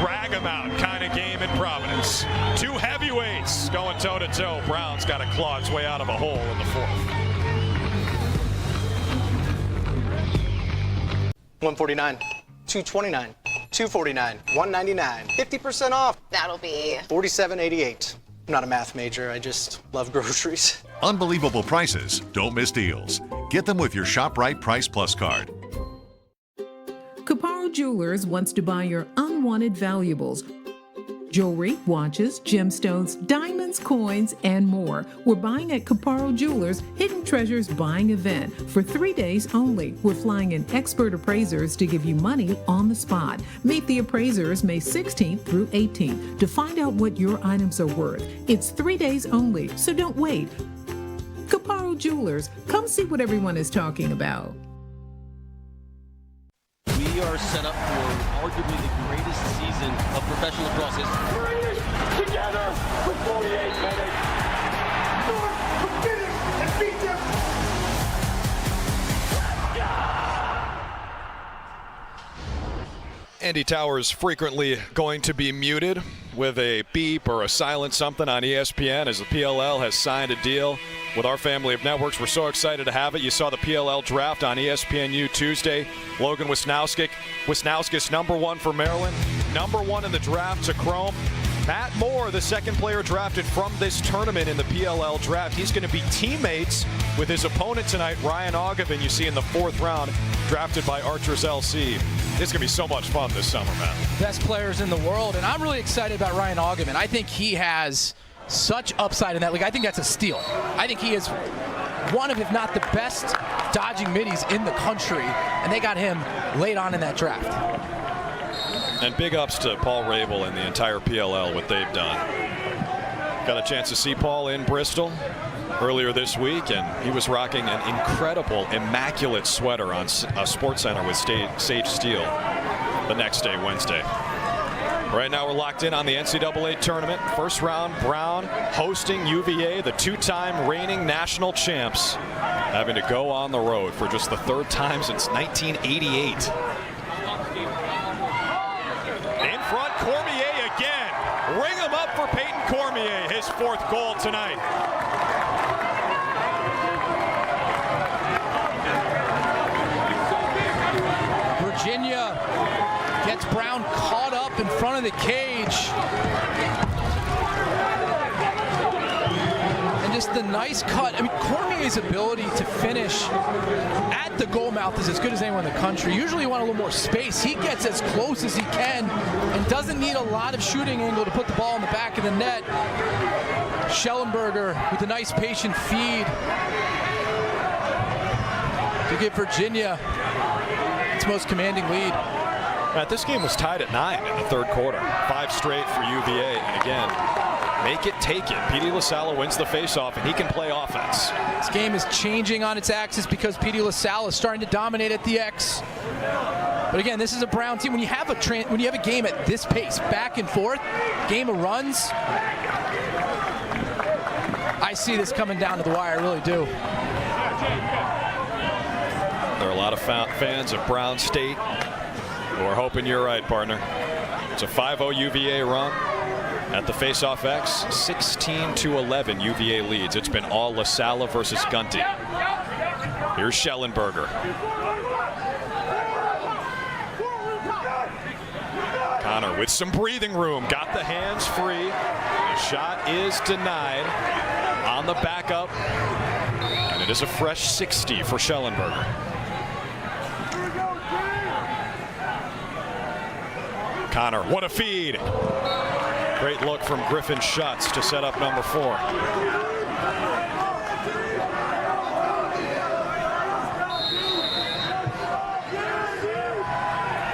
drag 'em out kind of game in Providence. 2 heavyweights going toe-to-toe. Brown's got to claw its way out of a hole in the fourth. 149, 229, 249, 199, 50% off. That'll be $47.88. I'm not a math major, I just love groceries. Unbelievable prices. Don't miss deals. Get them with your ShopRite Price Plus card. Caparo Jewelers wants to buy your unwanted valuables. Jewelry, watches, gemstones, diamonds, coins, and more. We're buying at Caparo Jewelers Hidden Treasures Buying Event for 3 days only. We're flying in expert appraisers to give you money on the spot. Meet the appraisers May 16th through 18th to find out what your items are worth. It's 3 days only, so don't wait. Caparo Jewelers, come see what everyone is talking about. We are set up for arguably the greatest season of professional lacrosse history. Together for 48 minutes. North will finish and beat them. Andy Towers frequently going to be muted with a beep or a silent something on ESPN as the PLL has signed a deal with our family of networks. We're so excited to have it. You saw the PLL draft on ESPNU Tuesday. Logan Wisnowskis, #1 for Maryland, #1 in the draft to Chrome. Matt Moore, the second player drafted from this tournament in the PLL draft. He's going to be teammates with his opponent tonight, Ryan Augevin, you see in the 4th round, drafted by Archers LC. It's going to be so much fun this summer, man. Best players in the world, and I'm really excited about Ryan Augevin. I think he has such upside in that league. I think that's a steal. I think he is one of, if not the best, dodging middies in the country, and they got him late on in that draft. And big ups to Paul Rabel and the entire PLL, what they've done. Got a chance to see Paul in Bristol earlier this week, and he was rocking an incredible, immaculate sweater on SportsCenter with Sage Steele the next day, Wednesday. Right now we're locked in on the NCAA tournament. First round, Brown hosting UVA, the 2-time reigning national champs, having to go on the road for just the 3rd time since 1988. In front, Cormier again. Ring him up for Peyton Cormier, his 4th goal tonight. Virginia gets Brown caught up in front of the cage. And just the nice cut. I mean, Cormier's ability to finish at the goal mouth is as good as anyone in the country. Usually you want a little more space. He gets as close as he can and doesn't need a lot of shooting angle to put the ball in the back of the net. Schellenberger with a nice patient feed to give Virginia its most commanding lead. This game was tied at 9 in the third quarter. 5 straight for UVA, and again, make it, take it. Petey LaSalle wins the faceoff, and he can play offense. This game is changing on its axis because Petey LaSalle is starting to dominate at the X. But again, this is a Brown team. When you have a game at this pace, back and forth, game of runs, I see this coming down to the wire. I really do. There are a lot of fans of Brown State who are hoping you're right, partner. It's a 5-0 UVA run at the faceoff X. 16-11 UVA leads. It's been all LaSalle versus Gunty. Here's Schellenberger. Connor with some breathing room. Got the hands free. The shot is denied on the backup. And it is a fresh 60 for Schellenberger. Connor, what a feed. Great look from Griffin Schutz to set up number 4.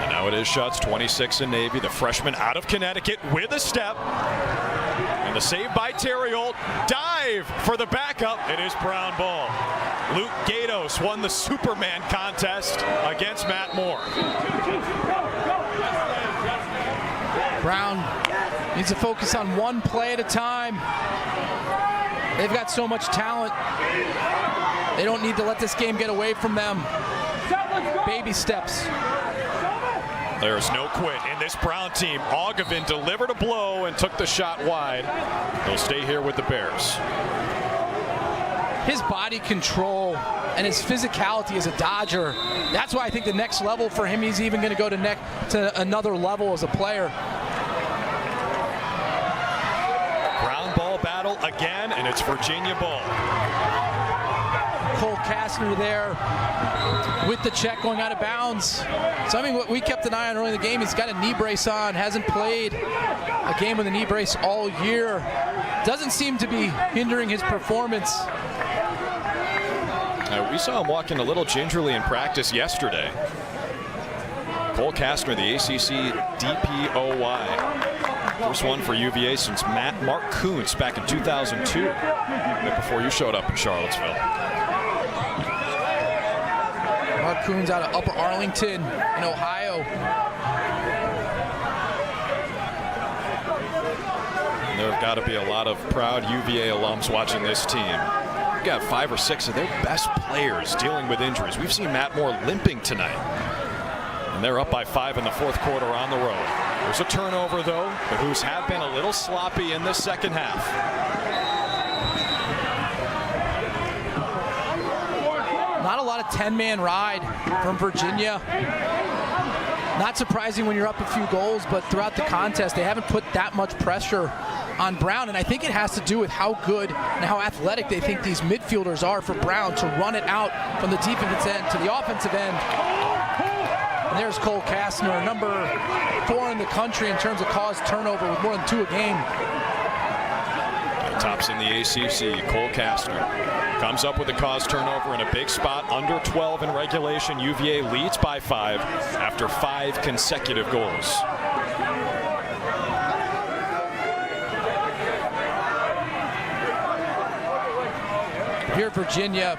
And now it is Schutz, 26 in Navy, the freshman out of Connecticut with a step. And the save by Terry Holt. Dive for the backup. It is Brown ball. Luke Gatos won the Superman contest against Matt Moore. Brown needs to focus on one play at a time. They've got so much talent. They don't need to let this game get away from them. Baby steps. There's no quit in this Brown team. Ogevin delivered a blow and took the shot wide. He'll stay here with the Bears. His body control and his physicality as a Dodger, that's why I think the next level for him, he's even going to go to another level as a player. Brown ball battle again, and it's Virginia ball. Cole Kastner there with the check going out of bounds. So I mean, what we kept an eye on early in the game, he's got a knee brace on, hasn't played a game with a knee brace all year. Doesn't seem to be hindering his performance. We saw him walking a little gingerly in practice yesterday. Cole Kastner, the ACC DPOY. First one for UVA since Mark Kuntz back in 2002, right before you showed up in Charlottesville. Mark Kuntz out of Upper Arlington in Ohio. There have got to be a lot of proud UVA alums watching this team. We've got 5 or 6 of their best players dealing with injuries. We've seen Matt Moore limping tonight. And they're up by 5 in the fourth quarter on the road. There's a turnover, though. The Hoos have been a little sloppy in the second half. Not a lot of 10-man ride from Virginia. Not surprising when you're up a few goals, but throughout the contest, they haven't put that much pressure on Brown, and I think it has to do with how good and how athletic they think these midfielders are for Brown to run it out from the defensive end to the offensive end. And there's Cole Kastner, number 4 in the country in terms of caused turnover with more than 2 a game. Tops in the ACC, Cole Kastner comes up with a caused turnover in a big spot, under 12 in regulation. UVA leads by 5 after 5 consecutive goals. Here at Virginia,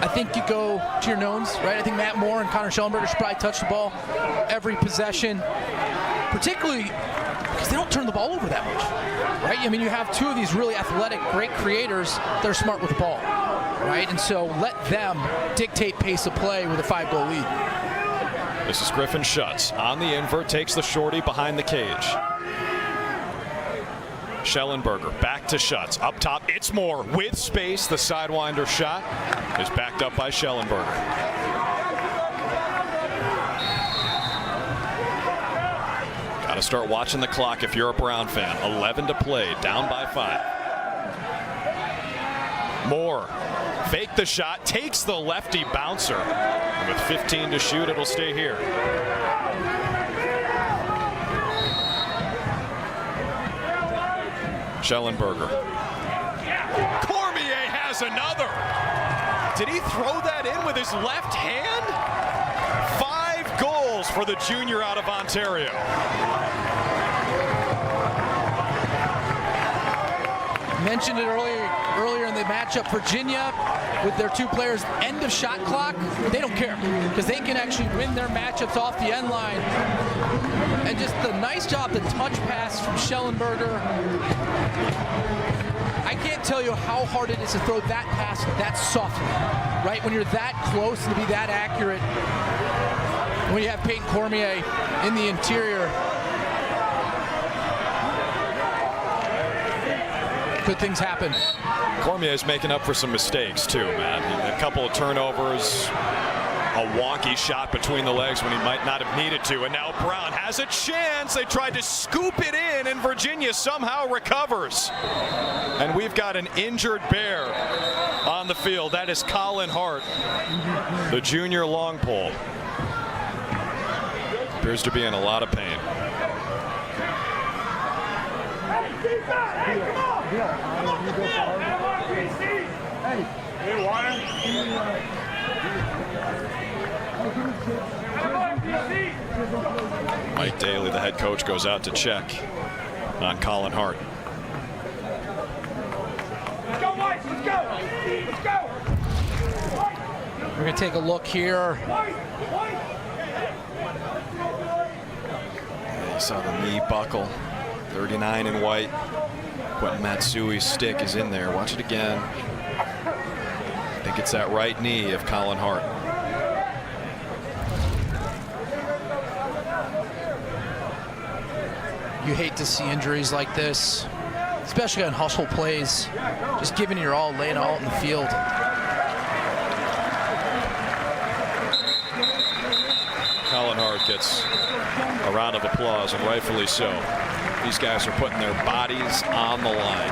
I think you go to your knowns, right? I think Matt Moore and Connor Schellenberger should probably touch the ball every possession, particularly because they don't turn the ball over that much, right? I mean, you have 2 of these really athletic, great creators that are smart with the ball, right? And so let them dictate pace of play with a 5-goal lead. This is Griffin Schutz on the invert, takes the shorty behind the cage. Schellenberger back to Schutz. Up top, it's Moore with space. The sidewinder shot is backed up by Schellenberger. Got to start watching the clock if you're a Brown fan. 11 to play, down by 5. Moore, fake the shot, takes the lefty bouncer. And with 15 to shoot, it'll stay here. Schellenberger. Cormier has another. Did he throw that in with his left hand? 5 goals struggles for the junior out of Ontario. Mentioned it earlier in the matchup. Virginia, with their two players, end of shot clock, they don't care because they can actually win their matchups off the end line. And just the nice job, the touch pass from Schellenberger. I can't tell you how hard it is to throw that pass that softly, right? When you're that close and to be that accurate. When you have Peyton Cormier in the interior. Good things happen. Cormier's making up for some mistakes too, man. A couple of turnovers, a wonky shot between the legs when he might not have needed to, and now Brown has a chance. They tried to scoop it in, and Virginia somehow recovers. And we've got an injured Bear on the field. That is Colin Hart, the junior long pole. Appears to be in a lot of pain. Mike Daly, the head coach, goes out to check on Colin Hart. Let's go, Mike. Let's go. Let's go. We're going to take a look here. You saw the knee buckle. 39 in white. Quentin Matsui's stick is in there. Watch it again. I think it's that right knee of Colin Hart. You hate to see injuries like this, especially on hustle plays. Just giving it your all, laying it all in the field. Colin Hart gets a round of applause, and rightfully so. These guys are putting their bodies on the line.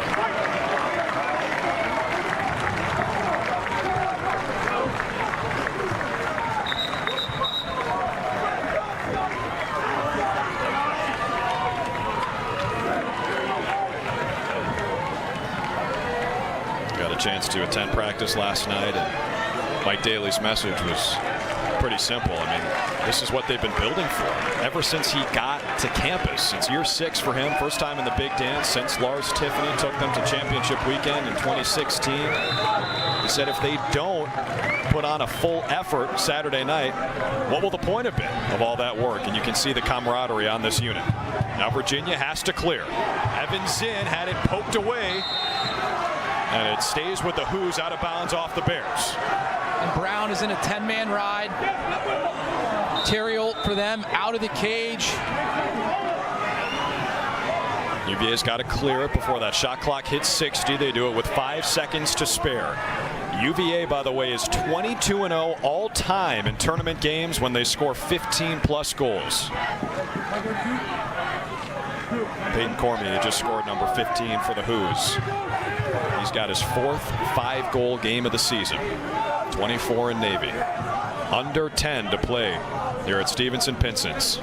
Got a chance to attend practice last night, and Mike Daly's message was pretty simple. I mean, this is what they've been building for ever since he got to campus. Since year 6 for him, first time in the big dance since Lars Tiffany took them to championship weekend in 2016. He said if they don't put on a full effort Saturday night, what will the point have been of all that work? And you can see the camaraderie on this unit. Now Virginia has to clear. Evan Zinn had it poked away, and it stays with the Hoos out of bounds off the Bears. And Brown is in a 10-man ride. Terry Olt for them out of the cage. UVA's got to clear it before that shot clock hits 60. They do it with 5 seconds to spare. UVA, by the way, is 22-0 all time in tournament games when they score 15+ goals. Peyton Cormier just scored number 15 for the Hoos. He's got his 4th 5-goal game of the season. 24 in Navy. Under 10 to play here at Stevenson-Pinson's.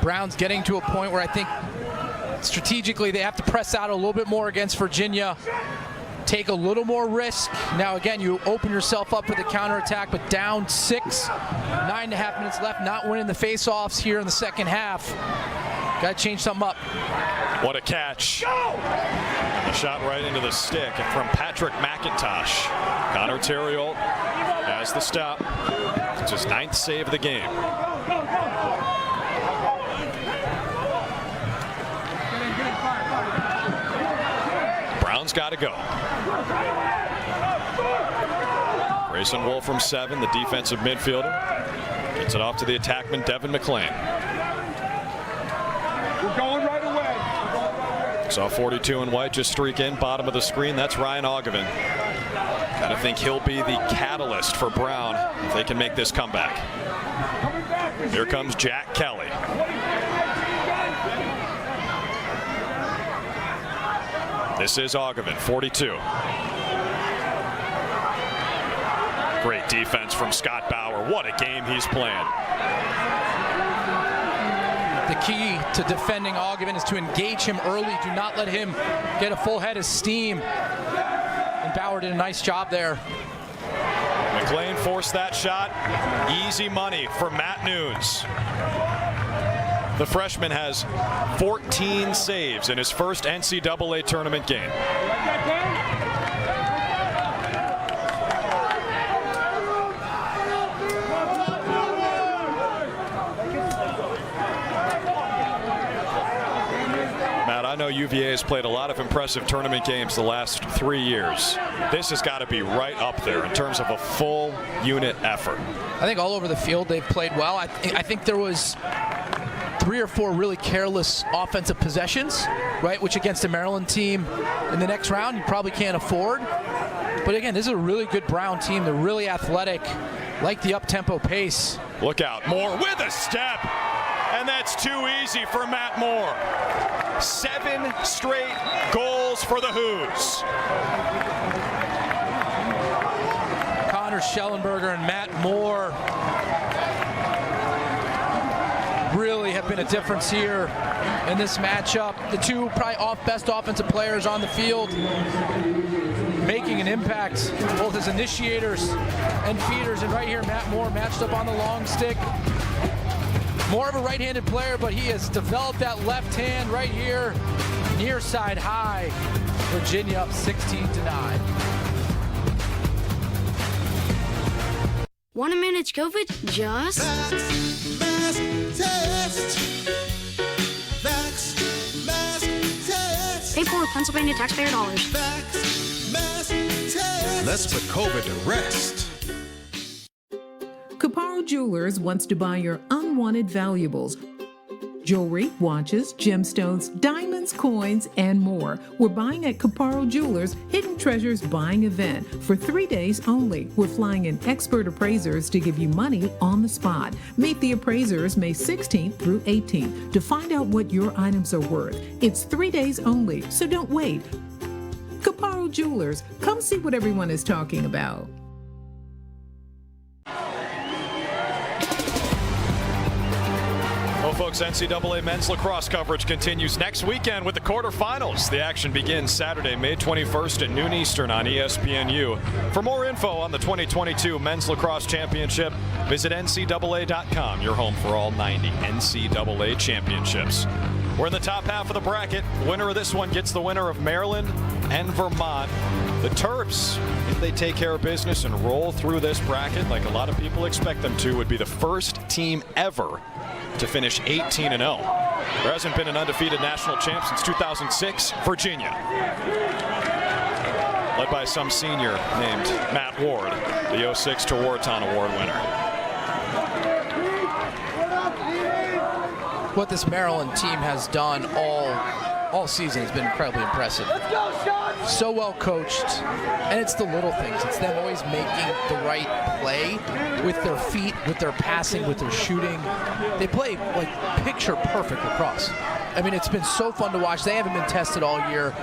Brown's getting to a point where I think strategically they have to press out a little bit more against Virginia. Take a little more risk. Now again, you open yourself up for the counterattack, but down 6, 9.5 minutes left, not winning the face-offs here in the second half. Got to change something up. What a catch. A shot right into the stick from Patrick McIntosh. Connor Terriol has the stop. It's his 9th save of the game. Brown's got to go. Grayson Wolf from 7, the defensive midfielder. Gets it off to the attackman, Devin McLean. We're going right away. Saw 42 in white just streak in, bottom of the screen. That's Ryan Augevin. Gotta think he'll be the catalyst for Brown if they can make this comeback. Here comes Jack Kelly. This is Augevin, 42. Great defense from Scott Bauer. What a game he's playing. The key to defending Augevin is to engage him early. Do not let him get a full head of steam. and Bauer did a nice job there. McLean forced that shot. Easy money for Matt Nunes. The freshman has 14 saves in his first NCAA tournament game. Matt, I know UVA has played a lot of impressive tournament games the last 3 years. This has got to be right up there in terms of a full unit effort. I think all over the field they've played well. I think there was 3 or 4 really careless offensive possessions, right, which against a Maryland team in the next round you probably can't afford. But again, this is a really good Brown team. They're really athletic, like the up-tempo pace. Look out, Moore with a step, and that's too easy for Matt Moore. 7 straight goals for the Hoos. Connor Schellenberger and Matt Moore really have been a difference here in this matchup. The two probably best offensive players on the field, making an impact both as initiators and feeders. And right here, Matt Moore matched up on the long stick. More of a right-handed player, but he has developed that left hand right here, near side high. Virginia up 16-9. Want to manage COVID? Just pay for Pennsylvania taxpayer dollars. Let's put COVID to rest. Caparo Jewelers wants to buy your unwanted valuables. Jewelry, watches, gemstones, diamonds, coins, and more. We're buying at Caparo Jewelers Hidden Treasures Buying Event for 3 days only. We're flying in expert appraisers to give you money on the spot. Meet the appraisers May 16th through 18th to find out what your items are worth. It's 3 days only, so don't wait. Caparo Jewelers, come see what everyone is talking about. Well, folks, NCAA men's lacrosse coverage continues next weekend with the quarterfinals. The action begins Saturday, May 21st at noon Eastern on ESPNU. For more info on the 2022 Men's Lacrosse Championship, visit ncaa.com, your home for all 90 NCAA championships. We're in the top half of the bracket. The winner of this one gets the winner of Maryland and Vermont. The Terps, if they take care of business and roll through this bracket like a lot of people expect them to, would be the first team ever to finish 18-0. There hasn't been an undefeated national champ since 2006, Virginia. Led by some senior named Matt Ward, the 06 Tewaaraton Award winner. What this Maryland team has done all season has been incredibly impressive. So well coached, and it's the little things. It's them always making the right play with their feet, with their passing, with their shooting. They play like picture perfect lacrosse. I mean, it's been so fun to watch. They haven't been tested all year.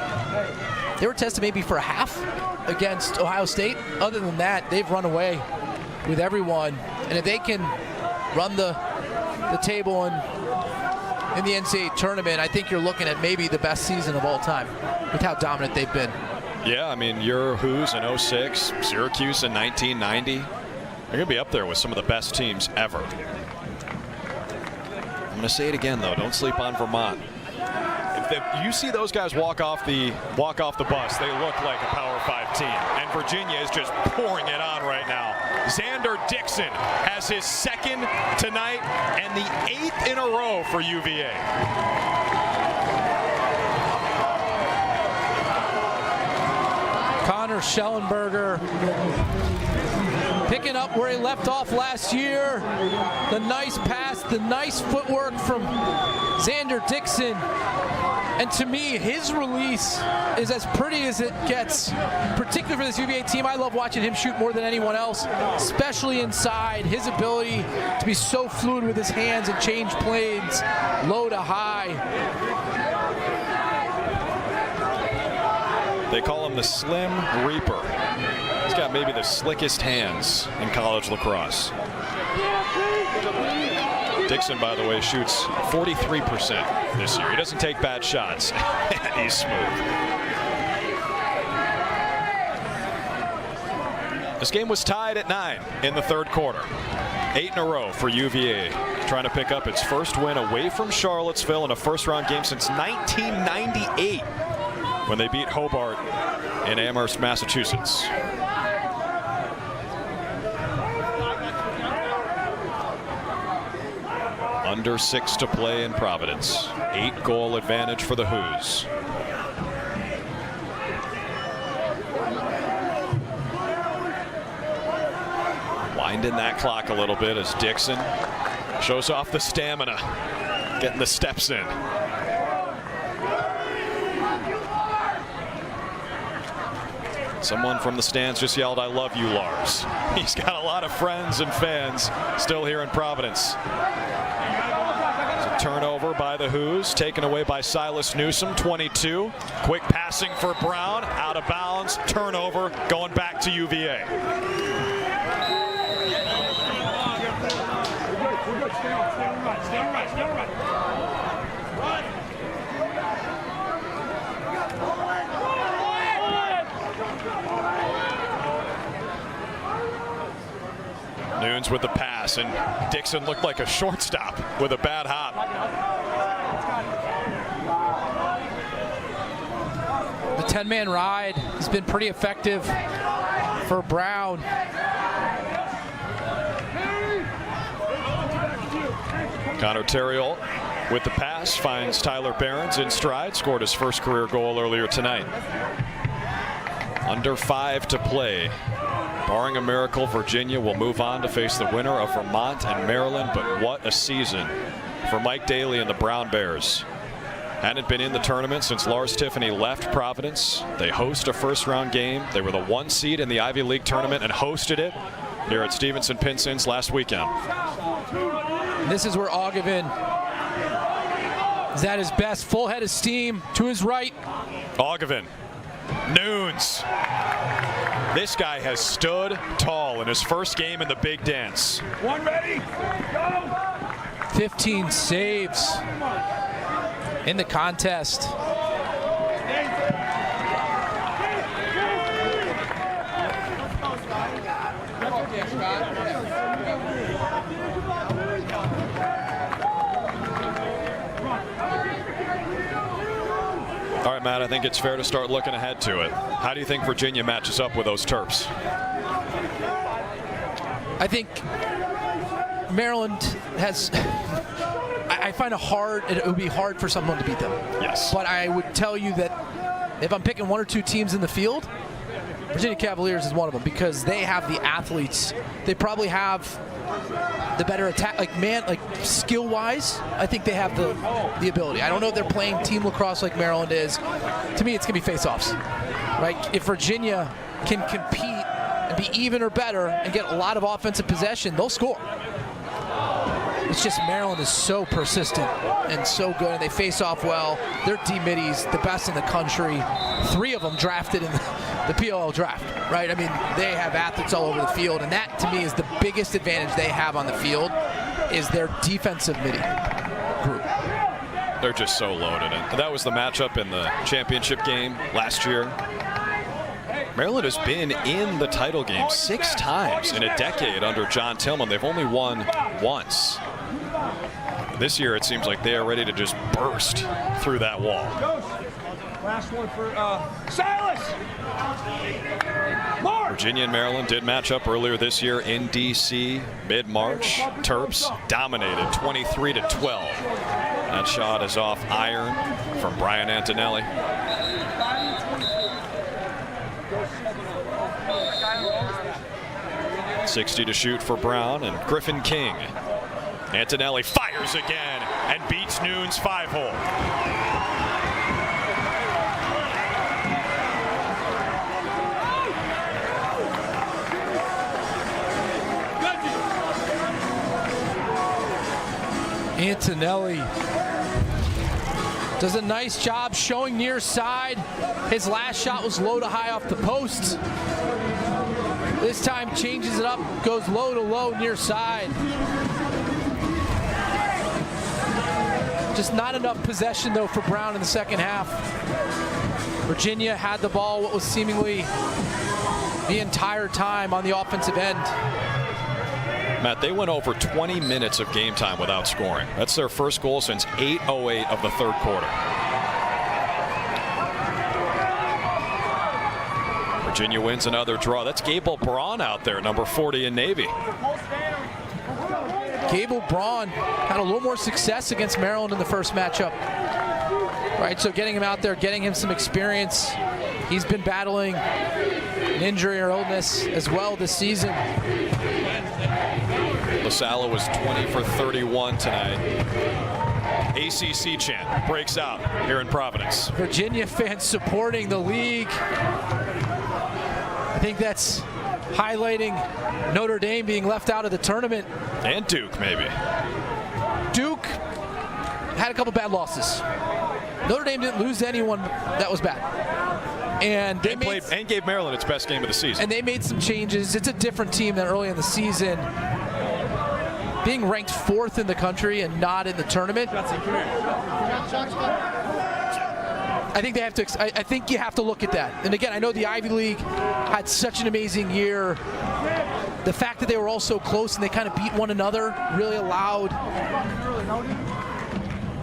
They were tested maybe for a half against Ohio State. Other than that, they've run away with everyone. And if they can run the table in the NCAA tournament, I think you're looking at maybe the best season of all time with how dominant they've been. Yeah, I mean, your Hoos in 06, Syracuse in 1990. They're going to be up there with some of the best teams ever. I'm going to say it again, though. Don't sleep on Vermont. If you see those guys walk off the bus, they look like a Power 5 team. And Virginia is just pouring it on right now. Xander Dixon has his second tonight and the 8th in a row for UVA. Connor Schellenberger picking up where he left off last year. The nice pass, the nice footwork from Xander Dixon. And to me, his release is as pretty as it gets, particularly for this UVA team. I love watching him shoot more than anyone else, especially inside. His ability to be so fluid with his hands and change planes, low to high. They call him the Slim Reaper. He's got maybe the slickest hands in college lacrosse. Dixon, by the way, shoots 43% this year. He doesn't take bad shots. He's smooth. This game was tied at 9 in the third quarter. 8 in a row for UVA, trying to pick up its first win away from Charlottesville in a first-round game since 1998, when they beat Hobart in Amherst, Massachusetts. Under 6 to play in Providence. 8-goal advantage for the Hoos. Winding that clock a little bit as Dixon shows off the stamina, getting the steps in. Someone from the stands just yelled, "I love you, Lars." He's got a lot of friends and fans still here in Providence. It's a turnover by the Hoos, taken away by Silas Newsom, 22. Quick passing for Brown, out of bounds, turnover, going back to UVA. Nunes with the pass, and Dixon looked like a shortstop with a bad hop. The 10-man ride has been pretty effective for Brown. Connor Terriol with the pass finds Tyler Behrens in stride, scored his first career goal earlier tonight. Under 5 to play. Barring a miracle, Virginia will move on to face the winner of Vermont and Maryland, but what a season for Mike Daly and the Brown Bears. Hadn't been in the tournament since Lars Tiffany left Providence. They host a first-round game. They were the 1 seed in the Ivy League tournament and hosted it here at Stevenson-Pinson's last weekend. This is where Ogevin is at his best, full head of steam to his right. Ogevin, Nunes. This guy has stood tall in his first game in the Big Dance. One ready, go! 15 saves in the contest. All right, Matt, I think it's fair to start looking ahead to it. How do you think Virginia matches up with those Terps? I think Maryland has, I find it would be hard for someone to beat them. Yes. But I would tell you that if I'm picking 1 or 2 teams in the field, Virginia Cavaliers is one of them because they have the athletes. They probably have the better attack, like skill-wise. I think they have the ability. I don't know if they're playing team lacrosse like Maryland is. To me, it's gonna be face-offs, right? If Virginia can compete and be even or better and get a lot of offensive possession, they'll score. It's just Maryland is so persistent and so good, and they face off well. Their D-middies, the best in the country. 3 of them drafted in the PLL draft, right? I mean, they have athletes all over the field, and that, to me, is the biggest advantage they have on the field is their defensive midi group. They're just so loaded. And that was the matchup in the championship game last year. Maryland has been in the title game 6 times in a decade under John Tillman. They've only won once. This year, it seems like they are ready to just burst through that wall. Last one for Silas. Mark. Virginia and Maryland did match up earlier this year in D.C. mid-March. Terps dominated 23-12. That shot is off iron from Brian Antonelli. 60 to shoot for Brown and Griffin King. Antonelli fires again and beats Nunes 5-hole. Antonelli does a nice job showing near side. His last shot was low to high off the post. This time changes it up, goes low to low near side. Just not enough possession though for Brown in the second half. Virginia had the ball what was seemingly the entire time on the offensive end. Matt, they went over 20 minutes of game time without scoring. That's their first goal since 8:08 of the third quarter. Virginia wins another draw. That's Gable Braun out there, number 40 in Navy. Gable Braun had a little more success against Maryland in the first matchup. Right, so getting him out there, getting him some experience. He's been battling an injury or illness as well this season. LaSalle was 20 for 31 tonight. ACC chant breaks out here in Providence. Virginia fans supporting the league. I think that's highlighting Notre Dame being left out of the tournament. And Duke, maybe. Duke had a couple bad losses. Notre Dame didn't lose to anyone that was bad. And they gave Maryland its best game of the season. And they made some changes. It's a different team than early in the season. Being ranked 4th in the country and not in the tournament. I think they have to. I think you have to look at that. And again, I know the Ivy League had such an amazing year. The fact that they were all so close and they kind of beat one another really allowed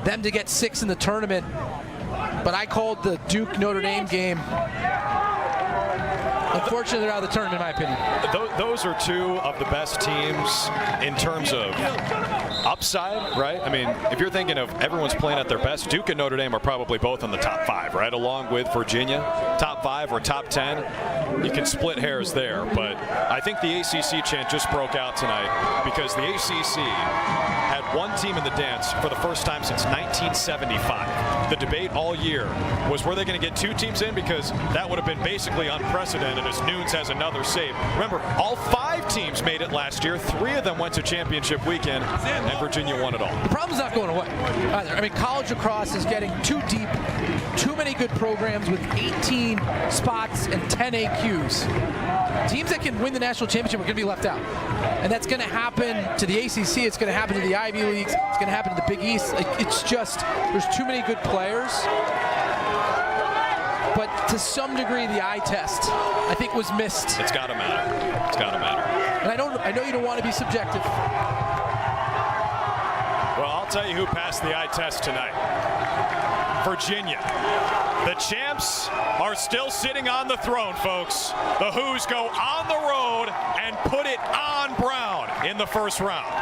them to get 6 in the tournament. But I called the Duke Notre Dame game. Unfortunately, they're out of the tournament, in my opinion. Those are two of the best teams in terms of upside, right? I mean, if you're thinking of everyone's playing at their best, Duke and Notre Dame are probably both in the top 5, right? Along with Virginia, top 5 or top 10. You can split hairs there, but I think the ACC chant just broke out tonight because the ACC had one team in the dance for the first time since 1975. The debate all year was, were they going to get 2 teams in, because that would have been basically unprecedented as Nunes has another save. Remember, all 5 teams made it last year. 3 of them went to championship weekend, and Virginia won it all. The problem's not going away either. I mean, college lacrosse is getting too deep, too many good programs with 18 spots and 10 AQs. Teams that can win the national championship are going to be left out. And that's going to happen to the ACC. It's going to happen to the Ivy Leagues. It's going to happen to the Big East. It's just, there's too many good players. But to some degree, the eye test, I think, was missed. It's got to matter. It's got to matter. And I know you don't want to be subjective. Well, I'll tell you who passed the eye test tonight. Virginia. The champs are still sitting on the throne, folks. The Who's go on the road and put it on Brown in the first round.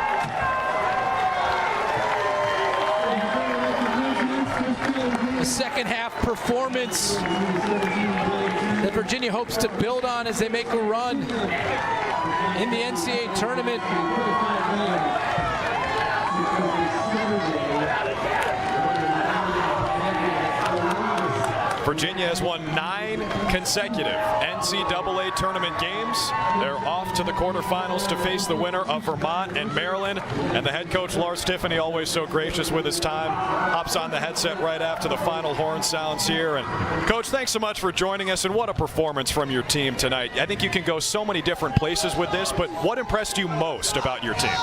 The second half performance that Virginia hopes to build on as they make a run in the NCAA tournament. Virginia has won 9 consecutive NCAA tournament games. They're off to the quarterfinals to face the winner of Vermont and Maryland. And the head coach, Lars Tiffany, always so gracious with his time, hops on the headset right after the final horn sounds here. And Coach, thanks so much for joining us, and what a performance from your team tonight. I think you can go so many different places with this, but what impressed you most about your team?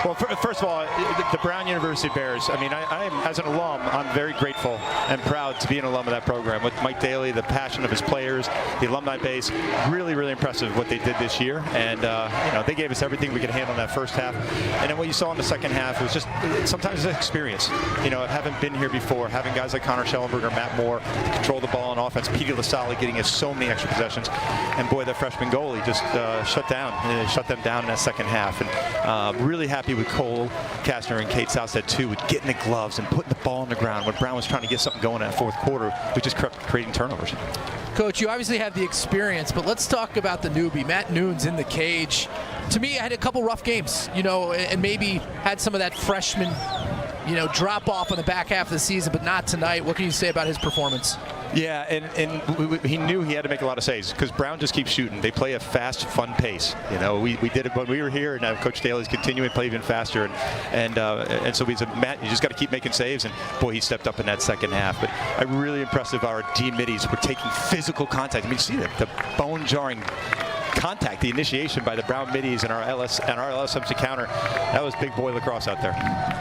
Well, first of all, the Brown University Bears, I mean, as an alum, I'm very grateful and proud to be an alum of that program. With Mike Daly, the passion of his players, the alumni base, really, really impressive what they did this year. And, you know, they gave us everything we could handle in that first half. And then what you saw in the second half was just, sometimes it's experience. You know, having been here before, having guys like Connor Schellenberger, Matt Moore to control the ball on offense, Petey LaSalle getting us so many extra possessions. And boy, that freshman goalie just shut them down in that second half. And really happy with Cole Kastner and Kate Southstead too, with getting the gloves and putting the ball on the ground when Brown was trying to get something going in that fourth quarter. We just kept creating turnovers. Coach, you obviously have the experience, but let's talk about the newbie, Matt Nunes in the cage. To me, I had a couple rough games, you know, and maybe had some of that freshman, you know, drop off on the back half of the season, but not tonight. What can you say about his performance? Yeah, and he knew he had to make a lot of saves because Brown just keeps shooting. They play a fast, fun pace. You know, we did it when we were here, and now Coach Daly's continuing to play even faster. And so we said, Matt, you just got to keep making saves. And boy, he stepped up in that second half. But I'm really impressed of our D middies. We're taking physical contact. I mean, you see the bone jarring contact, the initiation by the Brown middies and our LSMC counter. That was big boy lacrosse out there.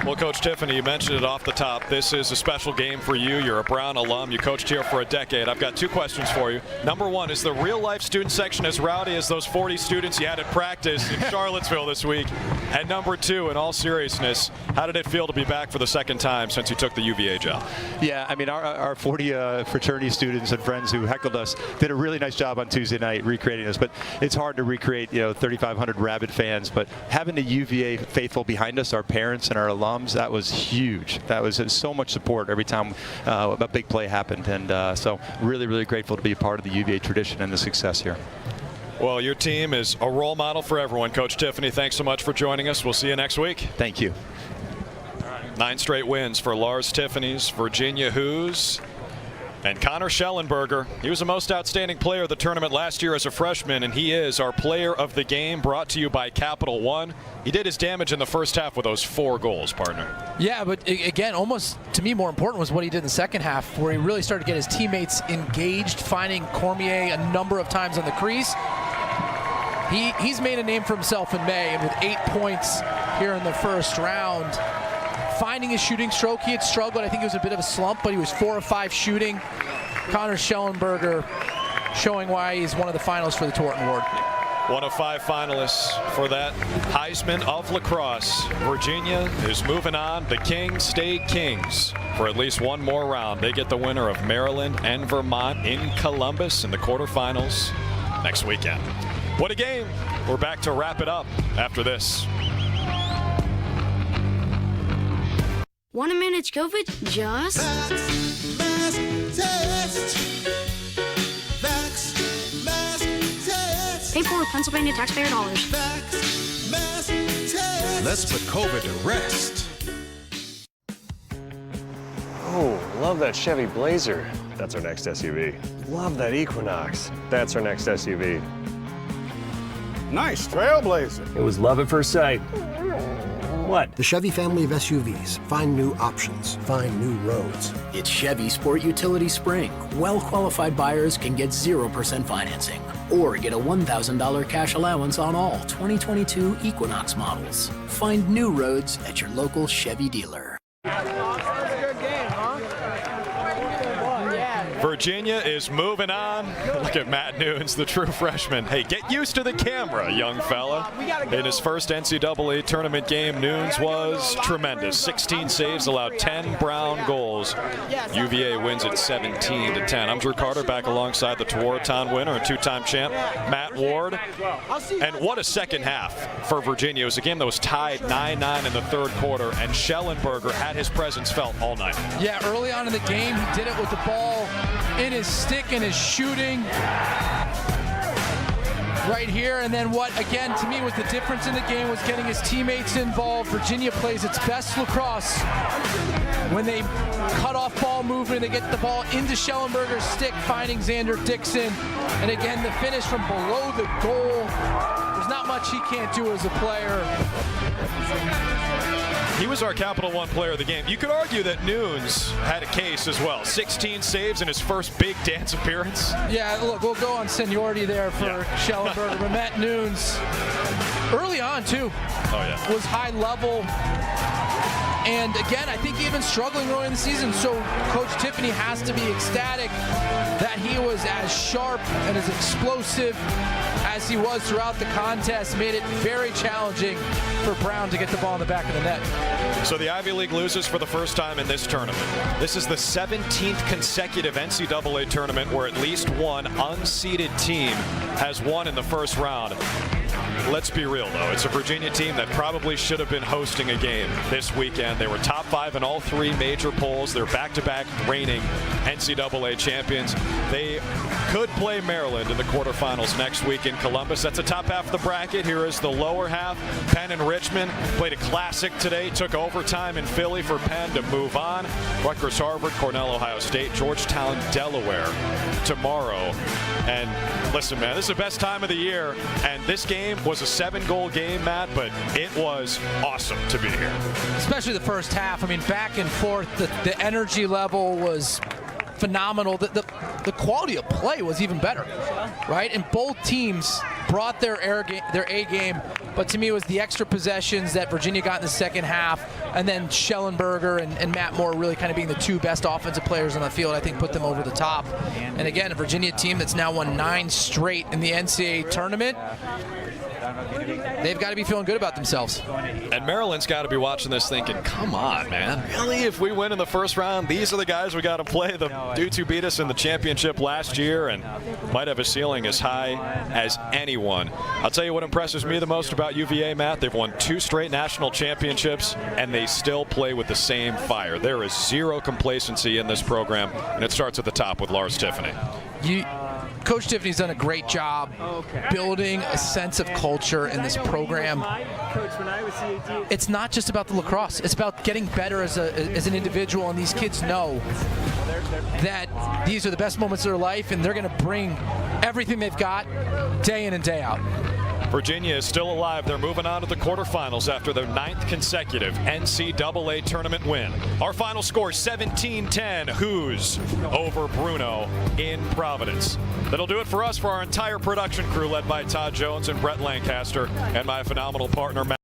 Well, Coach Tiffany, you mentioned it off the top. This is a special game for you. You're a Brown alum. You coached here for a decade. I've got 2 questions for you. Number 1, is the real-life student section as rowdy as those 40 students you had at practice in Charlottesville this week? And number 2, in all seriousness, how did it feel to be back for the second time since you took the UVA job? Yeah, I mean, our 40 fraternity students and friends who heckled us did a really nice job on Tuesday night recreating this, but it's hard to recreate, 3,500 rabid fans, but having the UVA faithful behind us, our parents and our alums, that was huge. That was so much support every time a big play happened, and so really, really grateful to be a part of the UVA tradition and the success here. Well, your team is a role model for everyone. Coach Tiffany, thanks so much for joining us. We'll see you next week. Thank you. 9 straight wins for Lars Tiffany's Virginia Hoos. And Connor Schellenberger, he was the most outstanding player of the tournament last year as a freshman, and he is our player of the game, brought to you by Capital One. He did his damage in the first half with those 4 goals, partner. Yeah, but again, almost to me more important was what he did in the second half, where he really started to get his teammates engaged, finding Cormier a number of times on the crease. He's made a name for himself in May, and with 8 points here in the first round. Finding his shooting stroke, he had struggled. I think it was a bit of a slump, but he was 4 of 5 shooting. Connor Schellenberger showing why he's one of the finalists for the Torton Award. 1 of 5 finalists for that Heisman of Lacrosse. Virginia is moving on. The Kings stay Kings for at least one more round. They get the winner of Maryland and Vermont in Columbus in the quarterfinals next weekend. What a game. We're back to wrap it up after this. Want to manage COVID? Just paid for with Pennsylvania taxpayer dollars. Let's put COVID to rest. Oh, love that Chevy Blazer. That's our next SUV. Love that Equinox. That's our next SUV. Nice Trailblazer. It was love at first sight. What? The Chevy family of SUVs. Find new options. Find new roads. It's Chevy Sport Utility Spring. Well-qualified buyers can get 0% financing or get a $1,000 cash allowance on all 2022 Equinox models. Find new roads at your local Chevy dealer. Virginia is moving on. Look at Matt Nunes, the true freshman. Hey, get used to the camera, young fella. In his first NCAA tournament game, Nunes was tremendous. 16 saves, allowed 10 Brown goals. UVA wins at 17-10. I'm Drew Carter, back alongside the Tewaaraton winner and 2-time champ, Matt Ward. And what a second half for Virginia. It was a game that was tied 9-9 in the third quarter, and Schellenberger had his presence felt all night. Yeah, early on in the game, he did it with the ball in his stick and his shooting right here. And then what, again, to me was the difference in the game was getting his teammates involved. Virginia plays its best lacrosse when they cut off ball movement. They get the ball into Schellenberger's stick, finding Xander Dixon. And again, the finish from below the goal. There's not much he can't do as a player. He was our Capital One player of the game. You could argue that Nunes had a case as well. 16 saves in his first big dance appearance. Yeah, look, we'll go on seniority there for Schellenberger. But Matt Nunes, early on too, was high level. And again, I think even struggling early in the season. So Coach Tiffany has to be ecstatic that he was as sharp and as explosive as he was throughout the contest. Made it very challenging for Brown to get the ball in the back of the net. So the Ivy League loses for the first time in this tournament. This is the 17th consecutive NCAA tournament where at least one unseeded team has won in the first round. Let's be real, though. It's a Virginia team that probably should have been hosting a game this weekend. They were top 5 in all 3 major polls. They're back-to-back reigning NCAA champions. They could play Maryland in the quarterfinals next week in Columbus. That's the top half of the bracket. Here is the lower half. Penn and Richmond played a classic today. Took overtime in Philly for Penn to move on. Rutgers, Harvard, Cornell, Ohio State, Georgetown, Delaware tomorrow. And listen, man, this is the best time of the year. And this game was a 7-goal game, Matt, but it was awesome to be here. Especially the first half. I mean, back and forth. The energy level was phenomenal. The quality of play was even better, right? And both teams brought their A game, but to me it was the extra possessions that Virginia got in the second half, and then Schellenberger and Matt Moore really kind of being the two best offensive players on the field, I think put them over the top. And again, a Virginia team that's now won 9 straight in the NCAA tournament. They've got to be feeling good about themselves. And Maryland's got to be watching this thinking, come on, man. Really? If we win in the first round, these are the guys we got to play. The dudes who beat us in the championship last year and might have a ceiling as high as anyone. I'll tell you what impresses me the most about UVA, Matt. They've won 2 straight national championships, and they still play with the same fire. There is zero complacency in this program, and it starts at the top with Lars Tiffany. Coach Tiffany's done a great job building a sense of culture in this program. It's not just about the lacrosse. It's about getting better as an individual, and these kids know that these are the best moments of their life, and they're going to bring everything they've got day in and day out. Virginia is still alive. They're moving on to the quarterfinals after their 9th consecutive NCAA tournament win. Our final score, 17-10, Hoos over Bruno in Providence. That'll do it for us, for our entire production crew led by Todd Jones and Brett Lancaster, and my phenomenal partner, Matt.